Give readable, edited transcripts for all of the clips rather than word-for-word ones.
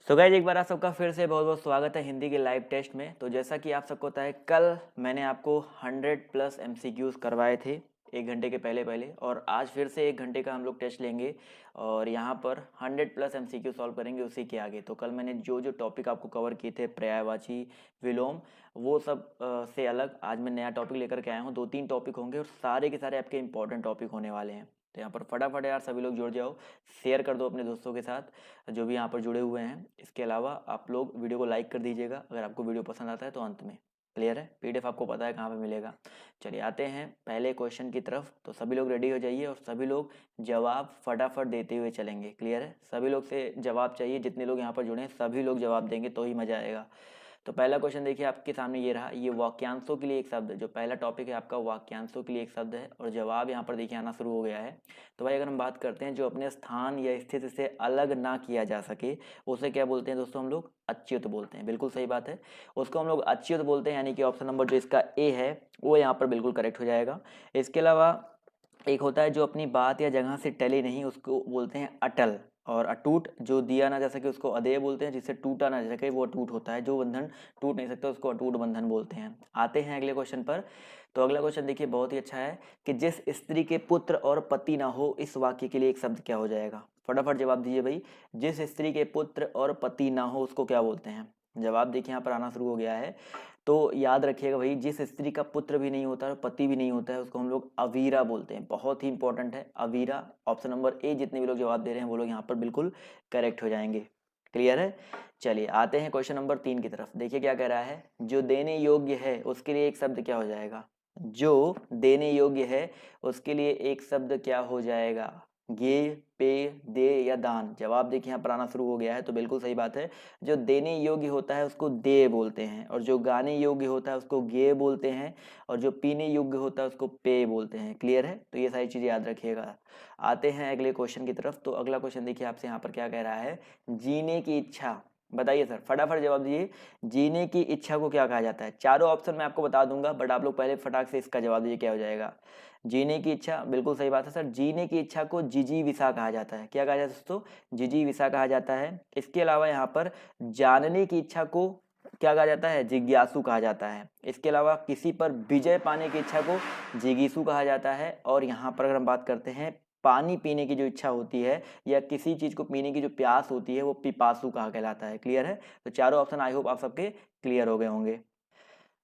So guys एक बार आप सबका फिर से बहुत बहुत स्वागत है हिंदी के लाइव टेस्ट में। तो जैसा कि आप सबको पता है, कल मैंने आपको 100+ एमसीक्यूज करवाए थे 1 घंटे के पहले पहले, और आज फिर से 1 घंटे का हम लोग टेस्ट लेंगे और यहाँ पर 100+ एमसीक्यू सॉल्व करेंगे उसी के आगे। तो कल मैंने जो जो टॉपिक आपको कवर किए थे, पर्यायवाची, विलोम, वो सब से अलग आज मैं नया टॉपिक लेकर के आया हूँ। 2-3 टॉपिक होंगे और सारे के सारे आपके इंपॉर्टेंट टॉपिक होने वाले हैं। तो यहाँ पर फटाफट यार सभी लोग जुड़ जाओ, शेयर कर दो अपने दोस्तों के साथ जो भी यहाँ पर जुड़े हुए हैं। इसके अलावा आप लोग वीडियो को लाइक कर दीजिएगा अगर आपको वीडियो पसंद आता है तो। अंत में क्लियर है, पीडीएफ आपको पता है कहाँ पे मिलेगा। चलिए आते हैं पहले क्वेश्चन की तरफ। तो सभी लोग रेडी हो जाइए और सभी लोग जवाब फटाफट देते हुए चलेंगे। क्लियर है, सभी लोग से जवाब चाहिए, जितने लोग यहाँ पर जुड़े हैं सभी लोग जवाब देंगे तो ही मजा आएगा। तो पहला क्वेश्चन देखिए आपके सामने ये रहा, ये वाक्यांशों के लिए एक शब्द, जो पहला टॉपिक है आपका वाक्यांशों के लिए एक शब्द है और जवाब यहाँ पर देखिए आना शुरू हो गया है। तो भाई अगर हम बात करते हैं जो अपने स्थान या स्थिति से अलग ना किया जा सके, उसे क्या बोलते हैं दोस्तों? हम लोग अच्युत बोलते हैं। बिल्कुल सही बात है, उसको हम लोग अच्युत बोलते हैं। यानी कि ऑप्शन नंबर जो इसका ए है वो यहाँ पर बिल्कुल करेक्ट हो जाएगा। इसके अलावा एक होता है जो अपनी बात या जगह से टले नहीं, उसको बोलते हैं अटल। और अटूट, जो दिया ना जा सके उसको अदेय बोलते हैं, जिससे टूटा ना जा सके वो अटूट होता है। जो बंधन टूट नहीं सकता उसको अटूट बंधन बोलते हैं। आते हैं अगले क्वेश्चन पर। तो अगला क्वेश्चन देखिए बहुत ही अच्छा है कि जिस स्त्री के पुत्र और पति ना हो, इस वाक्य के लिए एक शब्द क्या हो जाएगा? फटाफट जवाब दीजिए भाई। जिस स्त्री के पुत्र और पति ना हो उसको क्या बोलते हैं? जवाब देखिए यहाँ पर आना शुरू हो गया है। तो याद रखिएगा भाई, जिस स्त्री का पुत्र भी नहीं होता और पति भी नहीं होता है उसको हम लोग अवीरा बोलते हैं। बहुत ही इंपॉर्टेंट है अवीरा। ऑप्शन नंबर ए, जितने भी लोग जवाब दे रहे हैं वो लोग यहाँ पर बिल्कुल करेक्ट हो जाएंगे। क्लियर है। चलिए आते हैं क्वेश्चन नंबर 3 की तरफ। देखिए क्या कह रहा है, जो देने योग्य है उसके लिए एक शब्द क्या हो जाएगा? जो देने योग्य है उसके लिए एक शब्द क्या हो जाएगा? गे, पे, दे या दान? जवाब देखिए यहाँ पर आना शुरू हो गया है। तो बिल्कुल सही बात है, जो देने योग्य होता है उसको दे बोलते हैं, और जो गाने योग्य होता है उसको गे बोलते हैं, और जो पीने योग्य होता है उसको पे बोलते हैं। क्लियर है, तो ये सारी चीजें याद रखिएगा। आते हैं अगले क्वेश्चन की तरफ। तो अगला क्वेश्चन देखिए आपसे यहाँ पर क्या कह रहा है, जीने की इच्छा। बताइए सर, फटाफट जवाब दीजिए। जीने की इच्छा को क्या कहा जाता है? चारों ऑप्शन मैं आपको बता दूंगा, बट आप लोग पहले फटाक से इसका जवाब दीजिए क्या हो जाएगा। जीने की इच्छा, बिल्कुल सही बात है सर। जीने की इच्छा को जिजीविषा कहा जाता है। क्या कहा जाता है दोस्तों? जिजीविषा कहा जाता है। इसके अलावा यहाँ पर जानने की इच्छा को क्या कहा जाता है? जिज्ञासु कहा जाता है। इसके अलावा किसी पर विजय पाने की इच्छा को जिगीसु कहा जाता है। और यहाँ पर अगर हम बात करते हैं पानी पीने की जो इच्छा होती है या किसी चीज को पीने की जो प्यास होती है वो पिपासु कहा कहलाता है। क्लियर है, तो चारों ऑप्शन आई होप आप सबके क्लियर हो गए होंगे।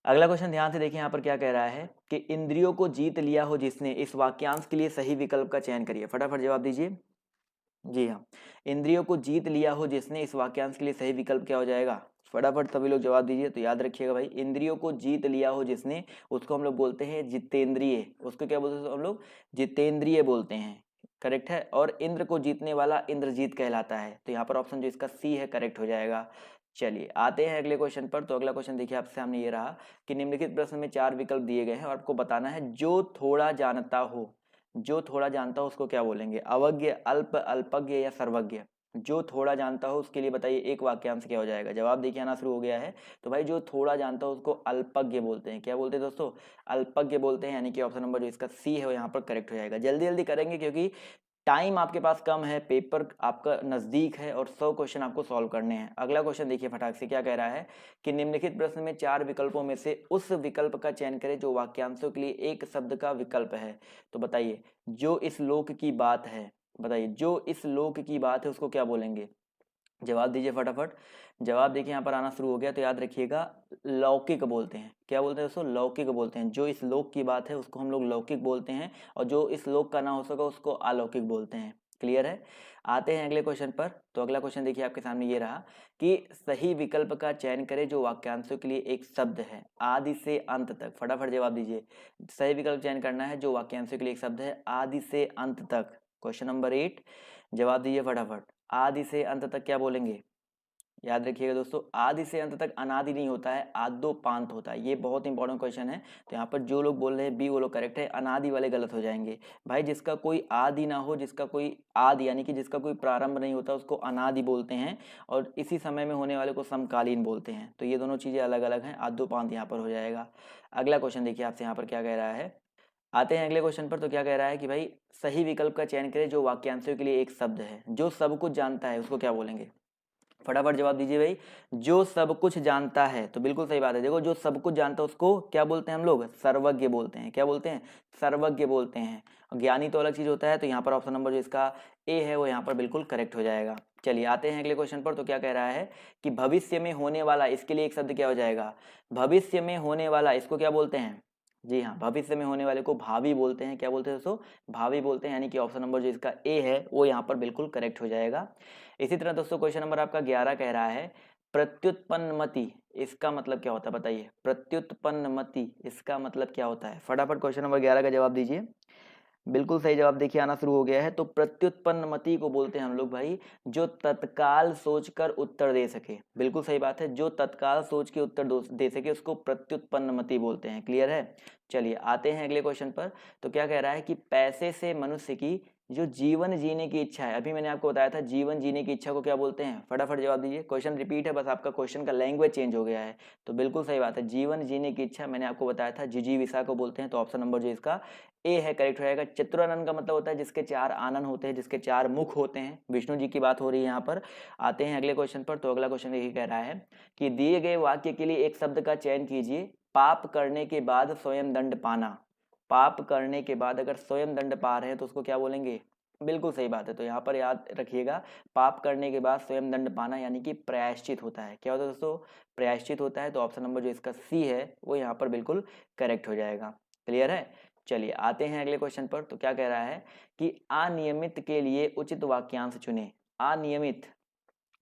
अगला क्वेश्चन ध्यान से देखिए यहाँ पर क्या कह रहा है कि इंद्रियों को जीत लिया हो जिसने, इस वाक्यांश के लिए सही विकल्प का चयन करिए। फटाफट जवाब दीजिए। जी हाँ, इंद्रियों को जीत लिया हो जिसने, इस वाक्यांश के लिए सही विकल्प क्या हो जाएगा? फटाफट सभी लोग जवाब दीजिए। तो याद रखिएगा भाई, इंद्रियों को जीत लिया हो जिसने, उसको हम लोग बोलते हैं जितेंद्रिय। उसको क्या बोलते हैं हम लोग? जितेंद्रिय बोलते हैं। करेक्ट है। और इंद्र को जीतने वाला इंद्रजीत कहलाता है। तो यहाँ पर ऑप्शन जो इसका सी है करेक्ट हो जाएगा। चलिए आते हैं अगले क्वेश्चन पर। तो अगला क्वेश्चन देखिए आपके सामने ये रहा कि निम्नलिखित प्रश्न में 4 विकल्प दिए गए हैं और आपको बताना है जो थोड़ा जानता हो। जो थोड़ा जानता हो उसको क्या बोलेंगे? अवज्ञ, अल्प, अल्पज्ञ या सर्वज्ञ? जो थोड़ा जानता हो उसके लिए बताइए एक वाक्यांश क्या हो जाएगा? जवाब देखिए आना शुरू हो गया है। तो भाई जो थोड़ा जानता हो उसको अल्पज्ञ बोलते हैं। क्या बोलते हैं दोस्तों? अल्पज्ञ बोलते हैं। यानी कि ऑप्शन नंबर जो इसका सी है वो यहाँ पर करेक्ट हो जाएगा। जल्दी जल्दी करेंगे क्योंकि टाइम आपके पास कम है, पेपर आपका नजदीक है और 100 क्वेश्चन आपको सॉल्व करने हैं। अगला क्वेश्चन देखिए फटाक से क्या कह रहा है कि निम्नलिखित प्रश्न में 4 विकल्पों में से उस विकल्प का चयन करें जो वाक्यांशों के लिए एक शब्द का विकल्प है। तो बताइए, जो इस लोक की बात है, बताइए जो इस लोक की बात है उसको क्या बोलेंगे? जवाब दीजिए फटाफट। जवाब देखिए यहाँ पर आना शुरू हो गया। तो याद रखिएगा, लौकिक बोलते हैं। क्या बोलते हैं दोस्तों? लौकिक बोलते हैं। जो इस लोक की बात है उसको हम लोग लौकिक बोलते हैं, और जो इस लोक का ना हो सका उसको अलौकिक बोलते हैं। क्लियर है। आते हैं अगले क्वेश्चन पर। तो अगला क्वेश्चन देखिए आपके सामने ये रहा कि सही विकल्प का चयन करें जो वाक्यांशों के लिए एक शब्द है आदि से अंत तक। फटाफट जवाब दीजिए। सही विकल्प चयन करना है जो वाक्यांशों के लिए एक शब्द है आदि से अंत तक। क्वेश्चन नंबर 8, जवाब दीजिए फटाफट। आदि से अंत तक क्या बोलेंगे? याद रखिएगा दोस्तों, आदि से अंत तक अनादि नहीं होता है, आद्योपांत होता है। ये बहुत इंपॉर्टेंट क्वेश्चन है। तो यहाँ पर जो लोग बोल रहे हैं बी वो लोग करेक्ट है, अनादि वाले गलत हो जाएंगे। भाई जिसका कोई आदि ना हो, जिसका कोई आदि यानी कि जिसका कोई प्रारंभ नहीं होता उसको अनादि बोलते हैं, और इसी समय में होने वाले को समकालीन बोलते हैं। तो ये दोनों चीजें अलग अलग हैं। आद्योपांत यहाँ पर हो जाएगा। अगला क्वेश्चन देखिए आपसे यहाँ पर क्या कह रहा है। आते हैं अगले क्वेश्चन पर। तो क्या कह रहा है कि भाई सही विकल्प का चयन करें जो वाक्यांशों के लिए एक शब्द है। जो सब कुछ जानता है उसको क्या बोलेंगे? फटाफट जवाब दीजिए भाई। जो सब कुछ जानता है, तो बिल्कुल सही बात है। देखो जो सब कुछ जानता है उसको क्या बोलते हैं हम लोग? सर्वज्ञ बोलते हैं। क्या बोलते हैं? सर्वज्ञ बोलते हैं। ज्ञानी तो अलग चीज होता है। तो यहाँ पर ऑप्शन नंबर जो इसका ए है वो यहाँ पर बिल्कुल करेक्ट हो जाएगा। चलिए आते हैं अगले क्वेश्चन पर। तो क्या कह रहा है कि भविष्य में होने वाला, इसके लिए एक शब्द क्या हो जाएगा? भविष्य में होने वाला, इसको क्या बोलते हैं? जी हाँ, भविष्य में होने वाले को भावी बोलते हैं। क्या बोलते हैं दोस्तों? भावी बोलते हैं। यानी कि ऑप्शन नंबर जो इसका ए है वो यहाँ पर बिल्कुल करेक्ट हो जाएगा। इसी तरह दोस्तों क्वेश्चन नंबर आपका 11 कह रहा है प्रत्युत्पन्नमति, इसका मतलब क्या होता है बताइए? प्रत्युत्पन्नमति इसका मतलब क्या होता है? फटाफट क्वेश्चन नंबर 11 का जवाब दीजिए। बिल्कुल सही जवाब देखिए आना शुरू हो गया है। तो प्रत्युत्पन्नमति को बोलते हैं हम लोग भाई जो तत्काल सोचकर उत्तर दे सके। बिल्कुल सही बात है, जो तत्काल सोच के उत्तर दे सके उसको प्रत्युत्पन्नमति बोलते हैं। क्लियर है? चलिए आते हैं अगले क्वेश्चन पर। तो क्या कह रहा है कि पैसे से मनुष्य की जो जीवन जीने की इच्छा है, अभी मैंने आपको बताया था जीवन जीने की इच्छा को क्या बोलते हैं? फटाफट जवाब दीजिए। क्वेश्चन रिपीट है, बस आपका क्वेश्चन का लैंग्वेज चेंज हो गया है। तो बिल्कुल सही बात है, जीवन जीने की इच्छा मैंने आपको बताया था जिजीविषा को बोलते हैं। तो ऑप्शन नंबर जो इसका ए है करेक्ट हो जाएगा। चतुरानन का मतलब होता है जिसके चार आनन होते हैं, जिसके चार मुख होते हैं। विष्णु जी की बात हो रही है यहाँ पर। आते हैं अगले क्वेश्चन पर। तो अगला क्वेश्चन यही कह रहा है कि दिए गए वाक्य के लिए एक शब्द का चयन कीजिए। पाप करने के बाद स्वयं दंड पाना। पाप करने के बाद अगर स्वयं दंड पा रहे हैं तो उसको क्या बोलेंगे? बिल्कुल सही बात है। तो यहाँ पर याद रखिएगा, पाप करने के बाद स्वयं दंड पाना यानी कि प्रायश्चित होता है। क्या होता है दोस्तों? प्रायश्चित होता है। तो ऑप्शन नंबर जो इसका सी है वो यहाँ पर बिल्कुल करेक्ट हो जाएगा। क्लियर है? चलिए आते हैं अगले क्वेश्चन पर। तो क्या कह रहा है कि अनियमित के लिए उचित वाक्यांश चुने। अनियमित,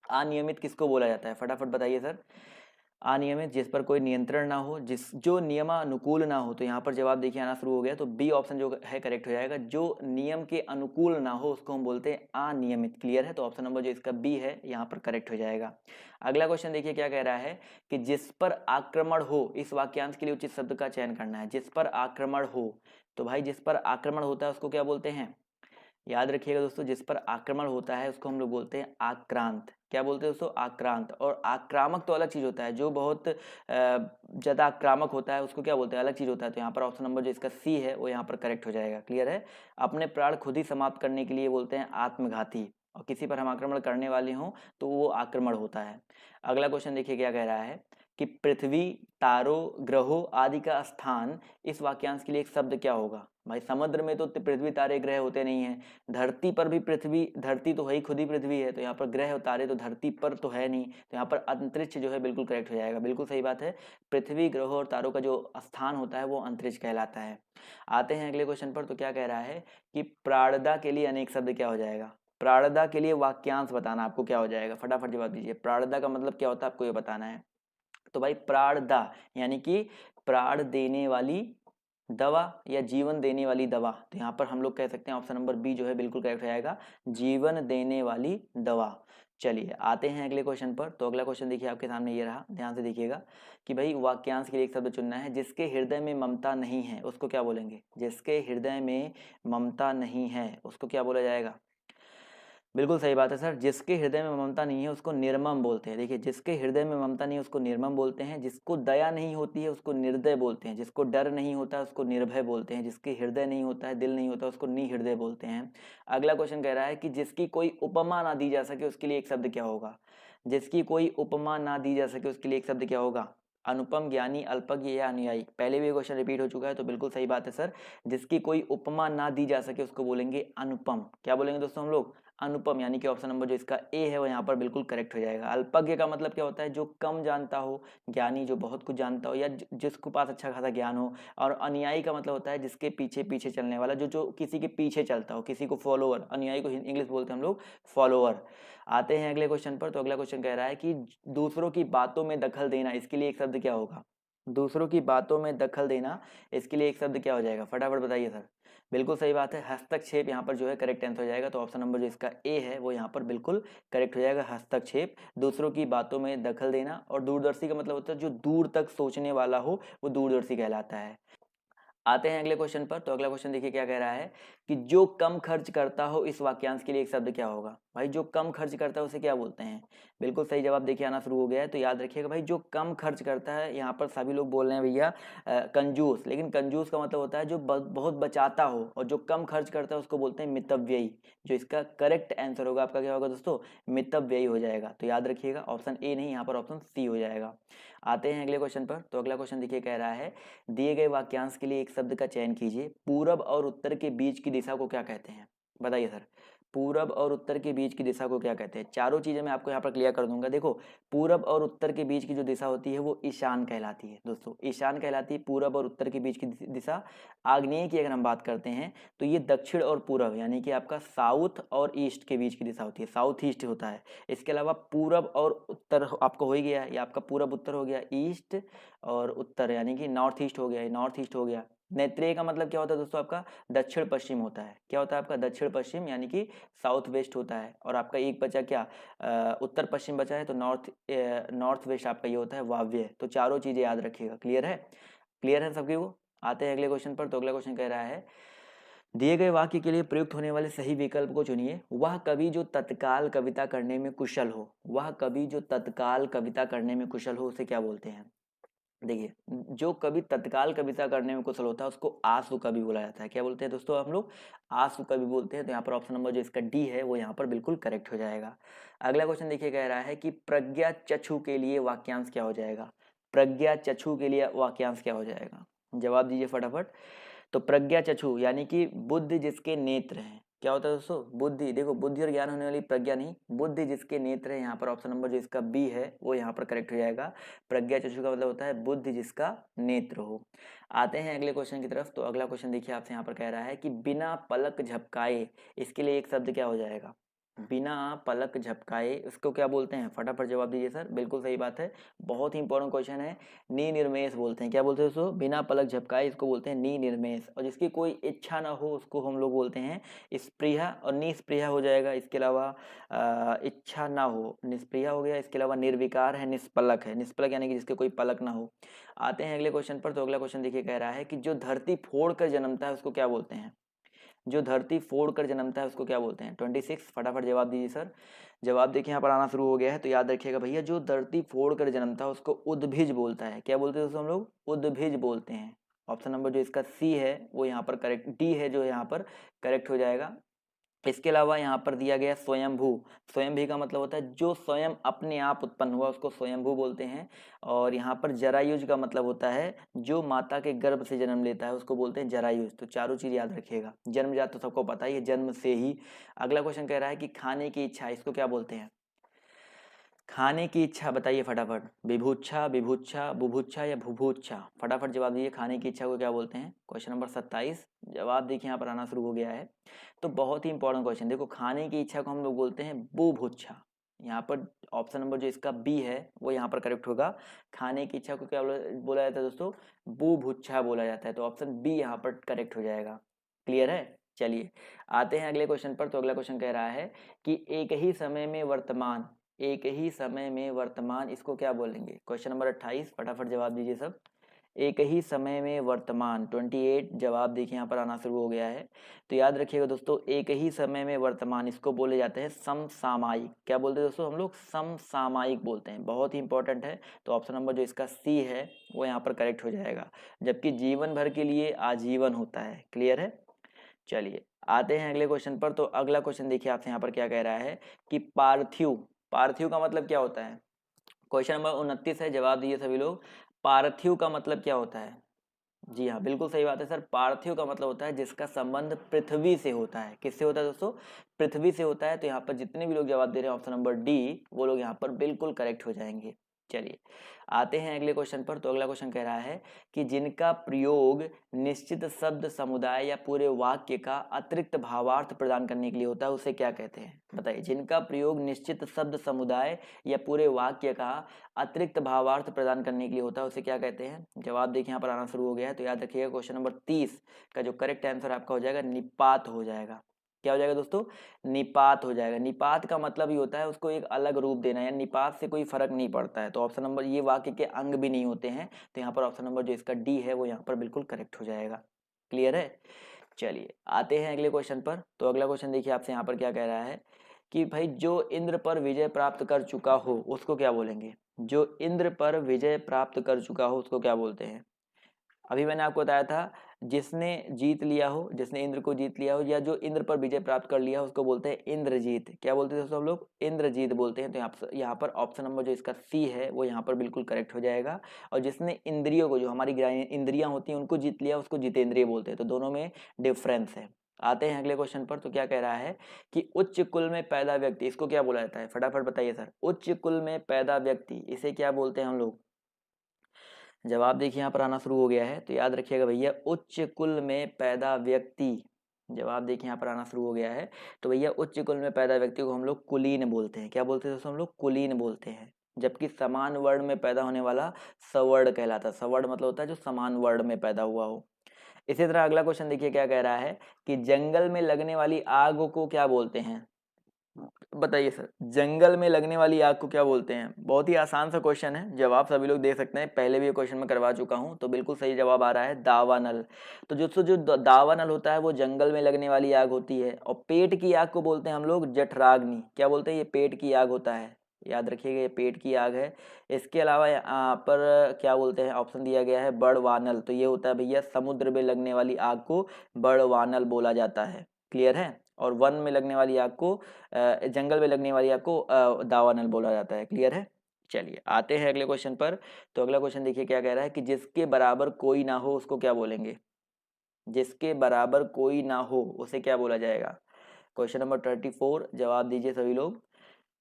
अनियमित किसको बोला जाता है? फटाफट बताइए सर। अनियमित जिस पर कोई नियंत्रण ना हो, जिस जो नियमानुकूल ना हो। तो यहाँ पर जवाब देखिए आना शुरू हो गया। तो बी ऑप्शन जो है करेक्ट हो जाएगा। जो नियम के अनुकूल ना हो उसको हम बोलते हैं अनियमित। क्लियर है? तो ऑप्शन नंबर जो इसका बी है यहाँ पर करेक्ट हो जाएगा। अगला क्वेश्चन देखिए क्या कह रहा है कि जिस पर आक्रमण हो, इस वाक्यांश के लिए उचित शब्द का चयन करना है। जिस पर आक्रमण हो, तो भाई जिस पर आक्रमण होता है उसको क्या बोलते हैं? याद रखिएगा दोस्तों, जिस पर आक्रमण होता है उसको हम लोग बोलते हैं आक्रांत। क्या बोलते हैं दोस्तों? आक्रांत। और आक्रामक तो अलग चीज होता है, जो बहुत ज्यादा आक्रामक होता है उसको क्या बोलते हैं? अलग चीज होता है। तो यहाँ पर ऑप्शन नंबर जो इसका सी है वो यहाँ पर करेक्ट हो जाएगा। क्लियर है? अपने प्राण खुद ही समाप्त करने के लिए बोलते हैं आत्मघाती। और किसी पर हम आक्रमण करने वाले हों तो वो आक्रमण होता है। अगला क्वेश्चन देखिए क्या कह रहा है कि पृथ्वी, तारों, ग्रहों आदि का स्थान, इस वाक्यांश के लिए एक शब्द क्या होगा? भाई समुद्र में तो पृथ्वी, तारे, ग्रह होते नहीं है। धरती पर भी पृथ्वी, धरती तो है ही, खुद ही पृथ्वी है। तो यहाँ पर ग्रह और तारे तो धरती पर तो है नहीं। तो यहाँ पर अंतरिक्ष जो है बिल्कुल करेक्ट हो जाएगा। बिल्कुल सही बात है, पृथ्वी, ग्रहों और तारों का जो स्थान होता है वो अंतरिक्ष कहलाता है। आते हैं अगले क्वेश्चन पर। तो क्या कह रहा है कि प्राणदा के लिए अनेक शब्द क्या हो जाएगा? प्राणदा के लिए वाक्यांश बताना आपको क्या हो जाएगा? फटाफट जवाब दीजिए। प्राणदा का मतलब क्या होता है आपको ये बताना है। तो भाई प्राणदा यानी कि प्राण देने वाली दवा या जीवन देने वाली दवा। तो यहाँ पर हम लोग कह सकते हैं ऑप्शन नंबर बी जो है बिल्कुल करेक्ट हो जाएगा, जीवन देने वाली दवा। चलिए आते हैं अगले क्वेश्चन पर। तो अगला क्वेश्चन देखिए आपके सामने ये रहा, ध्यान से देखिएगा कि भाई वाक्यांश के लिए एक शब्द चुनना है। जिसके हृदय में ममता नहीं है उसको क्या बोलेंगे? जिसके हृदय में ममता नहीं है उसको क्या बोला जाएगा? बिल्कुल सही बात है सर, जिसके हृदय में ममता नहीं है उसको निर्मम बोलते हैं। देखिए जिसके हृदय में ममता नहीं है उसको निर्मम बोलते हैं। जिसको दया नहीं होती है उसको निर्दय बोलते हैं। जिसको डर नहीं होता है उसको निर्भय बोलते हैं। जिसके हृदय नहीं होता है, दिल नहीं होता, उसको निहृदय बोलते हैं। अगला क्वेश्चन कह रहा है कि जिसकी कोई उपमा ना दी जा सके उसके लिए एक शब्द क्या होगा? जिसकी कोई उपमा ना दी जा सके उसके लिए एक शब्द क्या होगा? अनुपम, ज्ञानी, अल्पज्ञ या अनुयायी। पहले भी क्वेश्चन रिपीट हो चुका है। तो बिल्कुल सही बात है सर, जिसकी कोई उपमा ना दी जा सके उसको बोलेंगे अनुपम। क्या बोलेंगे दोस्तों हम लोग? अनुपम। यानी कि ऑप्शन नंबर जो इसका ए है वो यहाँ पर बिल्कुल करेक्ट हो जाएगा। अल्पज्ञ का मतलब क्या होता है? जो कम जानता हो। ज्ञानी जो बहुत कुछ जानता हो या जिसके पास अच्छा खासा ज्ञान हो। और अनुयायी का मतलब होता है जिसके पीछे पीछे चलने वाला, जो जो किसी के पीछे चलता हो, किसी को फॉलोअर। अनुयायी को इंग्लिश बोलते हैं हम लोग फॉलोअर। आते हैं अगले क्वेश्चन पर। तो अगला क्वेश्चन कह रहा है कि दूसरों की बातों में दखल देना, इसके लिए एक शब्द क्या होगा? दूसरों की बातों में दखल देना, इसके लिए एक शब्द क्या हो जाएगा? फटाफट बताइए सर। बिल्कुल सही बात है, हस्तक्षेप यहाँ पर जो है करेक्ट आंसर हो जाएगा। तो ऑप्शन नंबर जो इसका ए है वो यहाँ पर बिल्कुल करेक्ट हो जाएगा, हस्तक्षेप। दूसरों की बातों में दखल देना। और दूरदर्शी का मतलब होता है जो दूर तक सोचने वाला हो वो दूरदर्शी कहलाता है। आते हैं अगले क्वेश्चन पर। तो अगला क्वेश्चन देखिए क्या कह रहा है कि जो कम खर्च करता हो इस वाक्यांश के लिए एक शब्द क्या होगा। भाई जो कम खर्च करता है उसे क्या बोलते हैं। बिल्कुल सही जवाब देखिए आना शुरू हो गया है। तो याद रखिएगा भाई जो कम खर्च करता है, यहाँ पर सभी लोग बोल रहे हैं भैया कंजूस, लेकिन कंजूस का मतलब होता है जो बहुत बचाता हो, और जो कम खर्च करता है उसको बोलते हैं मितव्ययी। जो इसका करेक्ट आंसर होगा आपका क्या होगा दोस्तों, मितव्ययी हो जाएगा। तो याद रखिएगा ऑप्शन ए नहीं, यहाँ पर ऑप्शन सी हो जाएगा। आते हैं अगले क्वेश्चन पर। तो अगला क्वेश्चन देखिए कह रहा है दिए गए वाक्यांश के लिए एक शब्द का चयन कीजिए। पूरब और उत्तर के बीच की दिशा को क्या कहते हैं। बताइए सर, पूरब और उत्तर के बीच की दिशा को क्या कहते हैं। चारों चीजें मैं आपको यहाँ पर क्लियर कर दूंगा। देखो पूरब और उत्तर के बीच की जो दिशा होती है वो ईशान कहलाती है दोस्तों, ईशान कहलाती है पूरब और उत्तर के बीच की दिशा। आग्नेय की अगर हम बात करते हैं तो ये दक्षिण और पूरब यानी कि आपका साउथ और ईस्ट के बीच की दिशा होती है, साउथ ईस्ट होता है। इसके अलावा पूरब और उत्तर आपको हो ही गया, ये आपका पूरब उत्तर हो गया, ईस्ट और उत्तर यानी कि नॉर्थ ईस्ट हो गया, नॉर्थ ईस्ट हो गया। नेत्रेय का मतलब क्या होता है दोस्तों, आपका दक्षिण पश्चिम होता है। क्या होता है आपका दक्षिण पश्चिम यानी कि साउथ वेस्ट होता है। और आपका एक बचा क्या, उत्तर पश्चिम बचा है, तो नॉर्थ वेस्ट आपका ये होता है वाव्य। तो चारों चीजें याद रखिएगा। क्लियर है, क्लियर है सबकी वो। आते हैं अगले क्वेश्चन पर। तो अगला क्वेश्चन कह रहा है दिए गए वाक्य के लिए प्रयुक्त होने वाले सही विकल्प को चुनिए। वह कवि जो तत्काल कविता करने में कुशल हो, वह कवि जो तत्काल कविता करने में कुशल हो उसे क्या बोलते हैं। देखिए जो कवि तत्काल कविता करने में कुशल होता है उसको आंसू कवि बोला जाता है। क्या बोलते हैं दोस्तों हम लोग, आंसू कवि बोलते हैं। तो यहाँ पर ऑप्शन नंबर जो इसका डी है वो यहाँ पर बिल्कुल करेक्ट हो जाएगा। अगला क्वेश्चन देखिए कह रहा है कि प्रज्ञा चक्षु के लिए वाक्यांश क्या हो जाएगा। प्रज्ञा चक्षु के लिए वाक्यांश क्या हो जाएगा, जवाब दीजिए फटाफट। तो प्रज्ञा चक्षु यानी कि बुद्धि जिसके नेत्र हैं। क्या होता है दोस्तों, बुद्धि। देखो बुद्धि और ज्ञान होने वाली प्रज्ञा नहीं, बुद्धि जिसके नेत्र है। यहाँ पर ऑप्शन नंबर जो इसका बी है वो यहाँ पर करेक्ट हो जाएगा। प्रज्ञा चक्षु का मतलब होता है बुद्धि जिसका नेत्र हो। आते हैं अगले क्वेश्चन की तरफ। तो अगला क्वेश्चन देखिए आपसे यहाँ पर कह रहा है कि बिना पलक झपकाए, इसके लिए एक शब्द क्या हो जाएगा। बिना पलक झपकाए उसको क्या बोलते हैं, फटाफट जवाब दीजिए सर। बिल्कुल सही बात है, बहुत ही इंपॉर्टेंट क्वेश्चन है। नी निर्मेश बोलते हैं। क्या बोलते हैं दोस्तों, बिना पलक झपकाए इसको बोलते हैं नी निर्मेश। और जिसकी कोई इच्छा ना हो उसको हम लोग बोलते हैं स्पृहा, और निस्पृहा हो जाएगा। इसके अलावा इच्छा ना हो निस्पृहा हो गया। इसके अलावा निर्विकार है, निष्पलक है। निष्पलक यानी कि जिसके कोई पलक ना हो। आते हैं अगले क्वेश्चन पर। तो अगला क्वेश्चन देखिए कह रहा है कि जो धरती फोड़ कर जन्मता है उसको क्या बोलते हैं। जो धरती फोड़ कर जन्मता है उसको क्या बोलते हैं। 26 फटाफट जवाब दीजिए सर। जवाब देखिए यहाँ पर आना शुरू हो गया है। तो याद रखिएगा भैया जो धरती फोड़ कर जन्मता है उसको उद्भिज बोलता है। क्या बोलते हैं दोस्तों हम लोग, उद्भिज बोलते हैं। ऑप्शन नंबर जो इसका सी है वो यहाँ पर करेक्ट, डी है जो यहाँ पर करेक्ट हो जाएगा। इसके अलावा यहाँ पर दिया गया स्वयंभू। स्वयंभी का मतलब होता है जो स्वयं अपने आप उत्पन्न हुआ उसको स्वयंभू बोलते हैं। और यहाँ पर जरायुज का मतलब होता है जो माता के गर्भ से जन्म लेता है उसको बोलते हैं जरायुज। तो चारों चीज याद रखिएगा। जन्मजात तो सबको पता ही है, जन्म से ही। अगला क्वेश्चन कह रहा है कि खाने की इच्छा, इसको क्या बोलते हैं। खाने की इच्छा बताइए फटाफट। विभुच्छा, विभुच्छा, बुभुच्छा या भुभुच्छा, फटाफट जवाब दीजिए। खाने की इच्छा को क्या बोलते हैं। क्वेश्चन नंबर 27 जवाब देखिए यहाँ पर आना शुरू हो गया है। तो बहुत ही इंपॉर्टेंट क्वेश्चन। देखो खाने की इच्छा को हम लोग बोलते हैं बुभुच्छा। यहाँ पर ऑप्शन नंबर जो इसका बी है वो यहाँ पर करेक्ट होगा। खाने की इच्छा को क्या बोला जाता है दोस्तों, बुभुच्छा बोला जाता है। तो ऑप्शन बी यहाँ पर करेक्ट हो जाएगा। क्लियर है, चलिए आते हैं अगले क्वेश्चन पर। तो अगला क्वेश्चन कह रहा है कि एक ही समय में वर्तमान, एक ही समय में वर्तमान इसको क्या बोलेंगे। क्वेश्चन नंबर 28 फटाफट जवाब दीजिए सब। एक ही समय में वर्तमान 28 जवाब देखिए यहाँ पर आना शुरू हो गया है। तो याद रखिएगा दोस्तों एक ही समय में वर्तमान इसको बोले जाते हैं समसामयिक। क्या बोलते हैं दोस्तों हम लोग, समसामयिक बोलते हैं। बहुत ही इंपॉर्टेंट है। तो ऑप्शन नंबर जो इसका सी है वो यहाँ पर करेक्ट हो जाएगा। जबकि जीवन भर के लिए आजीवन होता है। क्लियर है, चलिए आते हैं अगले क्वेश्चन पर। तो अगला क्वेश्चन देखिए आपसे यहाँ पर क्या कह रहा है कि पार्थिव, पार्थिव का मतलब क्या होता है। क्वेश्चन नंबर 29 है, जवाब दिए सभी लोग। पार्थिव का मतलब क्या होता है। जी हाँ बिल्कुल सही बात है सर। पार्थिव का मतलब होता है जिसका संबंध पृथ्वी से होता है। किससे होता है दोस्तों, पृथ्वी से होता है। तो यहाँ पर जितने भी लोग जवाब दे रहे हैं ऑप्शन नंबर डी वो लोग यहाँ पर बिल्कुल करेक्ट हो जाएंगे। चलिए आते हैं अगले क्वेश्चन पर। तो अगला क्वेश्चन कह रहा है कि जिनका प्रयोग निश्चित शब्द समुदाय या पूरे वाक्य का अतिरिक्त भावार्थ प्रदान करने के लिए होता है उसे क्या कहते हैं। बताइए, जिनका प्रयोग निश्चित शब्द समुदाय या पूरे वाक्य का अतिरिक्त भावार्थ प्रदान करने के लिए होता है उसे क्या कहते हैं। जवाब देखिए यहाँ पर आना शुरू हो गया है। तो याद रखिएगा क्वेश्चन नंबर 30 का जो करेक्ट आंसर आपका हो जाएगा निपात हो जाएगा। क्या हो जाएगा दोस्तों, निपात हो जाएगा। निपात का मतलब ही होता है उसको एक अलग रूप देना, या निपात से कोई फर्क नहीं पड़ता है। तो ऑप्शन नंबर, ये वाक्य के अंग भी नहीं होते हैं। तो यहाँ पर ऑप्शन नंबर जो इसका डी है वो यहाँ पर बिल्कुल करेक्ट हो जाएगा। क्लियर है। चलिए आते हैं अगले क्वेश्चन पर। तो अगला क्वेश्चन देखिए आपसे यहाँ पर क्या कह रहा है कि भाई जो इंद्र पर विजय प्राप्त कर चुका हो उसको क्या बोलेंगे। जो इंद्र पर विजय प्राप्त कर चुका हो उसको क्या बोलते हैं। अभी मैंने आपको बताया था जिसने जीत लिया हो, जिसने इंद्र को जीत लिया हो या जो इंद्र पर विजय प्राप्त कर लिया हो उसको बोलते हैं इंद्रजीत। क्या बोलते हैं दोस्तों हम लोग, इंद्रजीत बोलते हैं। तो यहाँ पर ऑप्शन नंबर जो इसका सी है वो यहाँ पर बिल्कुल करेक्ट हो जाएगा। और जिसने इंद्रियों को, जो हमारी इंद्रियां होती हैं उनको जीत लिया उसको जितेंद्रिय बोलते हैं। तो दोनों में डिफरेंस है। आते हैं अगले क्वेश्चन पर। तो क्या कह रहा है कि उच्च कुल में पैदा व्यक्ति, इसको क्या बोला जाता है, फटाफट बताइए सर। उच्च कुल में पैदा व्यक्ति, इसे क्या बोलते हैं हम लोग। जवाब देखिए यहाँ पर आना शुरू हो गया है, तो याद रखिएगा भैया, उच्च कुल में पैदा व्यक्ति। जवाब देखिए यहाँ पर आना शुरू हो गया है। तो भैया उच्च कुल में पैदा व्यक्ति को हम लोग कुलीन बोलते हैं। क्या बोलते हैं दोस्तों हम लोग, कुलीन बोलते हैं। जबकि समान वर्ण में पैदा होने वाला सवर्ण कहलाता है। सवर्ण मतलब होता है जो समान वर्ण में पैदा हुआ हो। इसी तरह अगला क्वेश्चन देखिए क्या कह रहा है कि जंगल में लगने वाली आग को क्या बोलते हैं। बताइए सर, जंगल में लगने वाली आग को क्या बोलते हैं। बहुत ही आसान सा क्वेश्चन है, जवाब सभी लोग दे सकते हैं, पहले भी ये क्वेश्चन मैं करवा चुका हूं। तो बिल्कुल सही जवाब आ रहा है दावानल। तो जो दावानल होता है वो जंगल में लगने वाली आग होती है। और पेट की आग को बोलते हैं हम लोग जठराग्नि। क्या बोलते हैं, ये पेट की आग होता है, याद रखिएगा ये पेट की आग है। इसके अलावा यहाँ पर क्या बोलते हैं, ऑप्शन दिया गया है बड़वानल। तो ये होता है भैया समुद्र में लगने वाली आग को बड़वानल बोला जाता है। क्लियर है। और वन में लगने वाली आग को, जंगल में लगने वाली आग को दावानल बोला जाता है। क्लियर है। चलिए आते हैं अगले क्वेश्चन पर। तो अगला क्वेश्चन देखिए क्या कह रहा है कि जिसके बराबर कोई ना हो उसको क्या बोलेंगे। जिसके बराबर कोई ना हो उसे क्या बोला जाएगा। क्वेश्चन नंबर 34, जवाब दीजिए सभी लोग।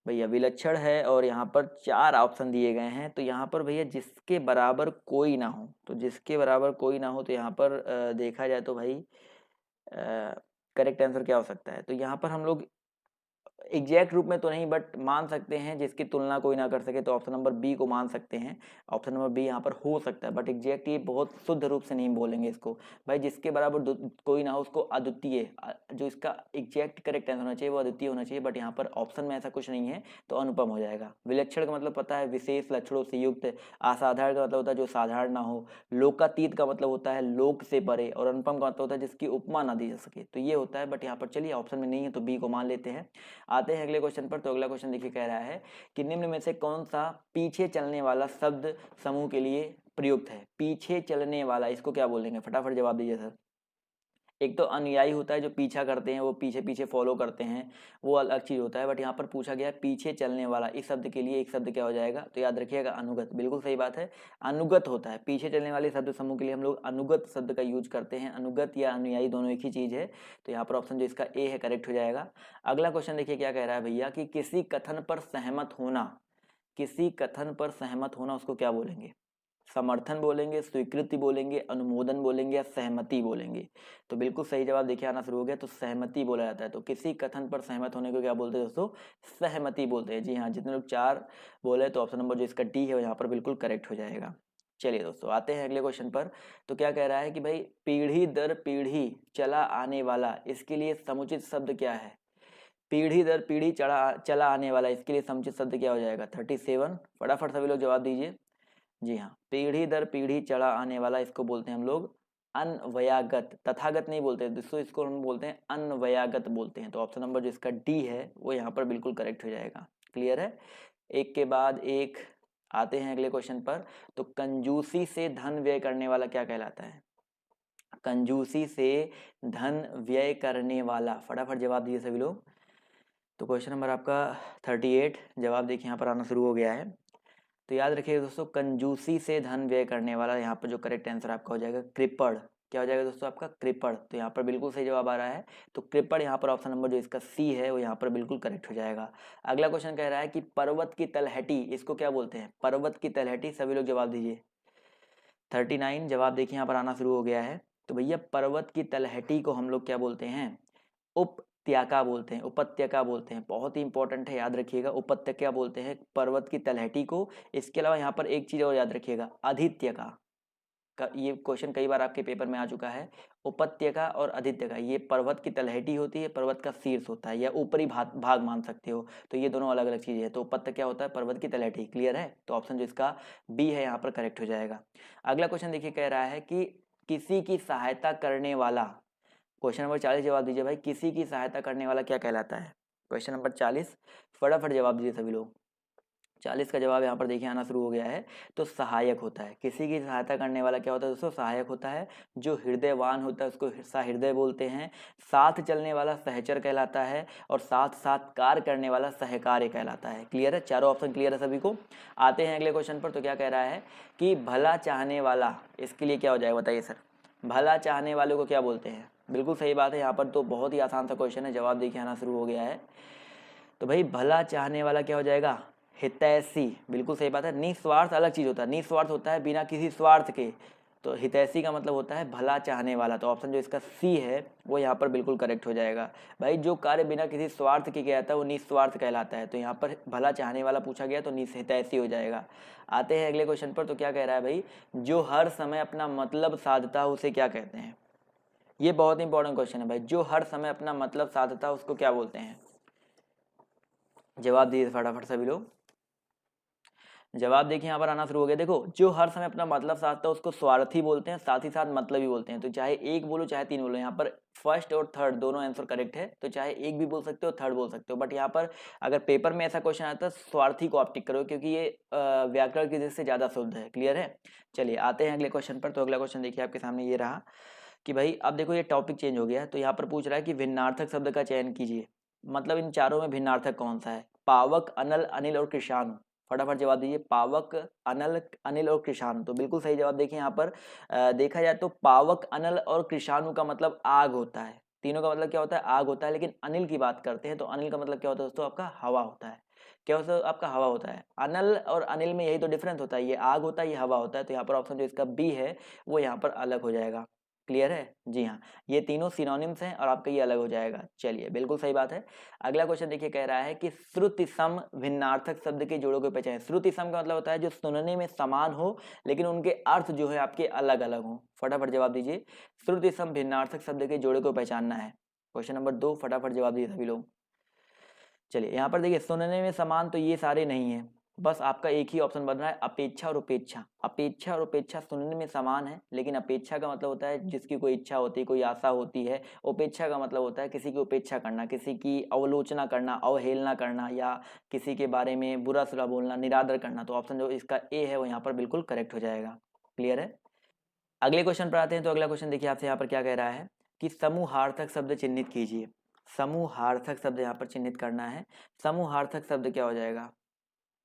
भैया विलक्षण है और यहाँ पर 4 ऑप्शन दिए गए हैं। तो यहाँ पर भैया जिसके बराबर कोई ना हो, तो जिसके बराबर कोई ना हो, तो यहाँ पर देखा जाए तो भाई करेक्ट आंसर क्या हो सकता है। तो यहाँ पर हम लोग एग्जैक्ट रूप में तो नहीं बट मान सकते हैं जिसकी तुलना कोई ना कर सके, तो ऑप्शन नंबर बी को मान सकते हैं। ऑप्शन नंबर बी यहाँ पर हो सकता है, बट एग्जैक्ट ये बहुत शुद्ध रूप से नहीं बोलेंगे इसको। भाई जिसके बराबर कोई ना हो उसको अद्वितीय, जो इसका एग्जैक्ट करेक्ट आंसर होना चाहिए वो अद्वितीय होना चाहिए, बट यहाँ पर ऑप्शन में ऐसा कुछ नहीं है तो अनुपम हो जाएगा। विलक्षण का मतलब पता है, विशेष लक्षणों से युक्त। असाधारण का मतलब होता है जो साधारण ना हो। लोकातीत का मतलब होता है लोक से परे। और अनुपम का मतलब होता है जिसकी उपमा ना दी जा सके। तो ये होता है, बट यहाँ पर चलिए ऑप्शन में नहीं है तो बी को मान लेते हैं। आते हैं अगले क्वेश्चन पर। तो अगला क्वेश्चन देखिए कह रहा है कि निम्न में से कौन सा पीछे चलने वाला शब्द समूह के लिए प्रयुक्त है। पीछे चलने वाला, इसको क्या बोलेंगे, फटाफट जवाब दीजिए सर। एक तो अनुयायी होता है जो पीछा करते हैं, वो पीछे पीछे फॉलो करते हैं, वो अलग चीज होता है। बट यहाँ पर पूछा गया पीछे चलने वाला, इस शब्द के लिए एक शब्द क्या हो जाएगा। तो याद रखिएगा अनुगत। बिल्कुल सही बात है, अनुगत होता है। पीछे चलने वाले शब्द समूह के लिए हम लोग अनुगत शब्द का यूज करते हैं। अनुगत या अनुयायी दोनों एक ही चीज है। तो यहाँ पर ऑप्शन जो इसका ए है करेक्ट हो जाएगा। अगला क्वेश्चन देखिए क्या कह रहा है भैया कि किसी कथन पर सहमत होना, किसी कथन पर सहमत होना उसको क्या बोलेंगे। समर्थन बोलेंगे, स्वीकृति बोलेंगे, अनुमोदन बोलेंगे या सहमति बोलेंगे। तो बिल्कुल सही जवाब देखिए आना शुरू हो गया। तो सहमति बोला जाता है। तो किसी कथन पर सहमत होने को क्या बोलते हैं दोस्तों, सहमति बोलते हैं। जी हाँ, जितने लोग 4 बोले तो ऑप्शन नंबर जो इसका डी है वो यहाँ पर बिल्कुल करेक्ट हो जाएगा। चलिए दोस्तों आते हैं अगले क्वेश्चन पर। तो क्या कह रहा है कि भाई पीढ़ी दर पीढ़ी चला आने वाला, इसके लिए समुचित शब्द क्या है। पीढ़ी दर पीढ़ी चला आने वाला, इसके लिए समुचित शब्द क्या हो जाएगा। 37, फटाफट सभी लोग जवाब दीजिए। जी हाँ, पीढ़ी दर पीढ़ी चढ़ा आने वाला, इसको बोलते हैं हम लोग अन्वयागत। तथागत नहीं बोलते दोस्तों, इसको हम बोलते हैं अन्वयागत बोलते हैं। तो ऑप्शन नंबर जो इसका डी है वो यहाँ पर बिल्कुल करेक्ट हो जाएगा। क्लियर है। एक के बाद एक आते हैं अगले क्वेश्चन पर। तो कंजूसी से धन व्यय करने वाला क्या कहलाता है। कंजूसी से धन व्यय करने वाला, फटाफट जवाब दीजिए सभी लोग। तो क्वेश्चन नंबर आपका 38, जवाब देखिए यहाँ पर आना शुरू हो गया है। तो याद रखिएगा दोस्तों, कंजूसी से धन व्यय करने वाला, यहाँ पर जो करेक्ट आंसर आपका हो जाएगा कृपण। क्या हो जाएगा दोस्तों आपका, कृपण। तो यहाँ पर बिल्कुल सही जवाब आ रहा है। तो कृपण यहाँ पर ऑप्शन नंबर जो इसका सी है वो यहाँ पर बिल्कुल करेक्ट हो जाएगा। अगला क्वेश्चन कह रहा है कि पर्वत की तलहटी, इसको क्या बोलते हैं। पर्वत की तलहटी, सभी लोग जवाब दीजिए। 39, जवाब देखिए यहाँ पर आना शुरू हो गया है। तो भैया पर्वत की तलहटी को हम लोग क्या बोलते हैं, उपत्यका बोलते हैं, उपत्यका बोलते हैं। बहुत ही इंपॉर्टेंट है, याद रखिएगा, उपत्यका बोलते हैं पर्वत की तलहटी को। इसके अलावा यहाँ पर एक चीज और याद रखिएगा, अधित्यका का, ये क्वेश्चन कई बार आपके पेपर में आ चुका है। उपत्यका और अधित्यका, ये पर्वत की तलहटी होती है, पर्वत का शीर्ष होता है या ऊपरी भाग मान सकते हो। तो ये दोनों अलग अलग चीजें हैं। तो उपत्यका होता है पर्वत की तलहटी। क्लियर है। तो ऑप्शन जो इसका बी है यहाँ पर करेक्ट हो जाएगा। अगला क्वेश्चन देखिए कह रहा है कि किसी की सहायता करने वाला, क्वेश्चन नंबर 40 जवाब दीजिए भाई, किसी की सहायता करने वाला क्या कहलाता है? क्वेश्चन नंबर 40 फटाफट जवाब दीजिए सभी लोग। 40 का जवाब यहाँ पर देखिए आना शुरू हो गया है। तो सहायक होता है, किसी की सहायता करने वाला क्या होता है दोस्तों? सहायक होता है। जो हृदयवान होता है उसको सहृदय बोलते हैं। साथ चलने वाला सहचर कहलाता है, और साथ साथ कार्य करने वाला सहकार्य कहलाता है। क्लियर है? चारों ऑप्शन क्लियर है सभी को? आते हैं अगले क्वेश्चन पर। तो क्या कह रहा है कि भला चाहने वाला, इसके लिए क्या हो जाएगा बताइए सर? भला चाहने वाले को क्या बोलते हैं? बिल्कुल सही बात है, यहाँ पर तो बहुत ही आसान सा क्वेश्चन है, जवाब देखिए आना शुरू हो गया है। तो भाई भला चाहने वाला क्या हो जाएगा? हितैषी। बिल्कुल सही बात है। निस्वार्थ अलग चीज होता है, निस्वार्थ होता है बिना किसी स्वार्थ के, तो हितैषी का मतलब होता है भला चाहने वाला। तो ऑप्शन जो इसका सी है वो यहाँ पर बिल्कुल करेक्ट हो जाएगा। भाई जो कार्य बिना किसी स्वार्थ के किया जाता है वो निस्वार्थ कहलाता है, तो यहाँ पर भला चाहने वाला पूछा गया तो हितैषी हो जाएगा। आते हैं अगले क्वेश्चन पर। तो क्या कह रहा है भाई? जो हर समय अपना मतलब साधता है उसे क्या कहते हैं? ये बहुत इंपॉर्टेंट क्वेश्चन है भाई। जो हर समय अपना मतलब साधता है उसको क्या बोलते हैं? जवाब दीजिए फटाफट सभी लोग। जवाब देखिए यहाँ पर आना शुरू हो गया। देखो, जो हर समय अपना मतलब साधता है उसको स्वार्थी बोलते हैं, साथ ही साथ मतलब भी बोलते हैं। तो चाहे एक बोलो चाहे तीन बोलो, यहाँ पर फर्स्ट और थर्ड दोनों आंसर करेक्ट है। तो चाहे एक भी बोल सकते हो, थर्ड बोल सकते हो, बट यहाँ पर अगर पेपर में ऐसा क्वेश्चन आता है स्वार्थी को आप टिक करो, क्योंकि ये व्याकरण की दृष्टि से ज्यादा शुद्ध है। क्लियर है? चलिए आते हैं अगले क्वेश्चन पर। तो अगला क्वेश्चन देखिए आपके सामने ये रहा कि भाई अब देखो ये टॉपिक चेंज हो गया है। तो यहाँ पर पूछ रहा है कि भिन्नार्थक शब्द का चयन कीजिए, मतलब इन चारों में भिन्नार्थक कौन सा है? पावक, अनल, अनिल और कृषाणु। फटाफट जवाब दीजिए। पावक, अनल, अनिल और कृषाणु। तो बिल्कुल सही जवाब। देखिए यहाँ पर देखा जाए तो पावक, अनल और कृषाणु का मतलब आग होता है। तीनों का मतलब क्या होता है? आग होता है। लेकिन अनिल की बात करते हैं तो अनिल का मतलब क्या होता है दोस्तों? आपका हवा होता है। क्या होता है? आपका हवा होता है। अनल और अनिल में यही तो डिफरेंस होता है, ये आग होता है, ये हवा होता है। तो यहाँ पर ऑप्शन जो इसका बी है वो यहाँ पर अलग हो जाएगा। क्लियर है? जी हाँ, ये तीनों सिनोनिम्स हैं और आपका ये अलग हो जाएगा। चलिए बिल्कुल सही बात है। अगला क्वेश्चन देखिए, कह रहा है कि श्रुति सम भिन्नार्थक शब्द के जोड़ों को पहचानें। श्रुति सम का मतलब होता है जो सुनने में समान हो लेकिन उनके अर्थ जो है आपके अलग अलग हो। फटाफट जवाब दीजिए। श्रुति सम भिन्नार्थक शब्द के जोड़े को पहचानना है। क्वेश्चन नंबर 2 फटाफट जवाब दीजिए सभी लोग। चलिए यहाँ पर देखिए, सुनने में समान तो ये सारे नहीं है, बस आपका एक ही ऑप्शन बन रहा है, अपेक्षा और उपेक्षा। अपेक्षा और उपेक्षा सुनने में समान है, लेकिन अपेक्षा का मतलब होता है जिसकी कोई इच्छा होती है, कोई आशा होती है। उपेक्षा का मतलब होता है किसी की उपेक्षा करना, किसी की अवलोचना करना, अवहेलना करना, या किसी के बारे में बुरा सुरा बोलना, निरादर करना। तो ऑप्शन जो इसका ए है वो यहाँ पर बिल्कुल करेक्ट हो जाएगा। क्लियर है? अगले क्वेश्चन पर आते हैं। तो अगला क्वेश्चन देखिए आपसे यहाँ पर क्या कह रहा है कि समूहार्थक शब्द चिन्हित कीजिए। समूहार्थक शब्द यहाँ पर चिन्हित करना है। समूहार्थक शब्द क्या हो जाएगा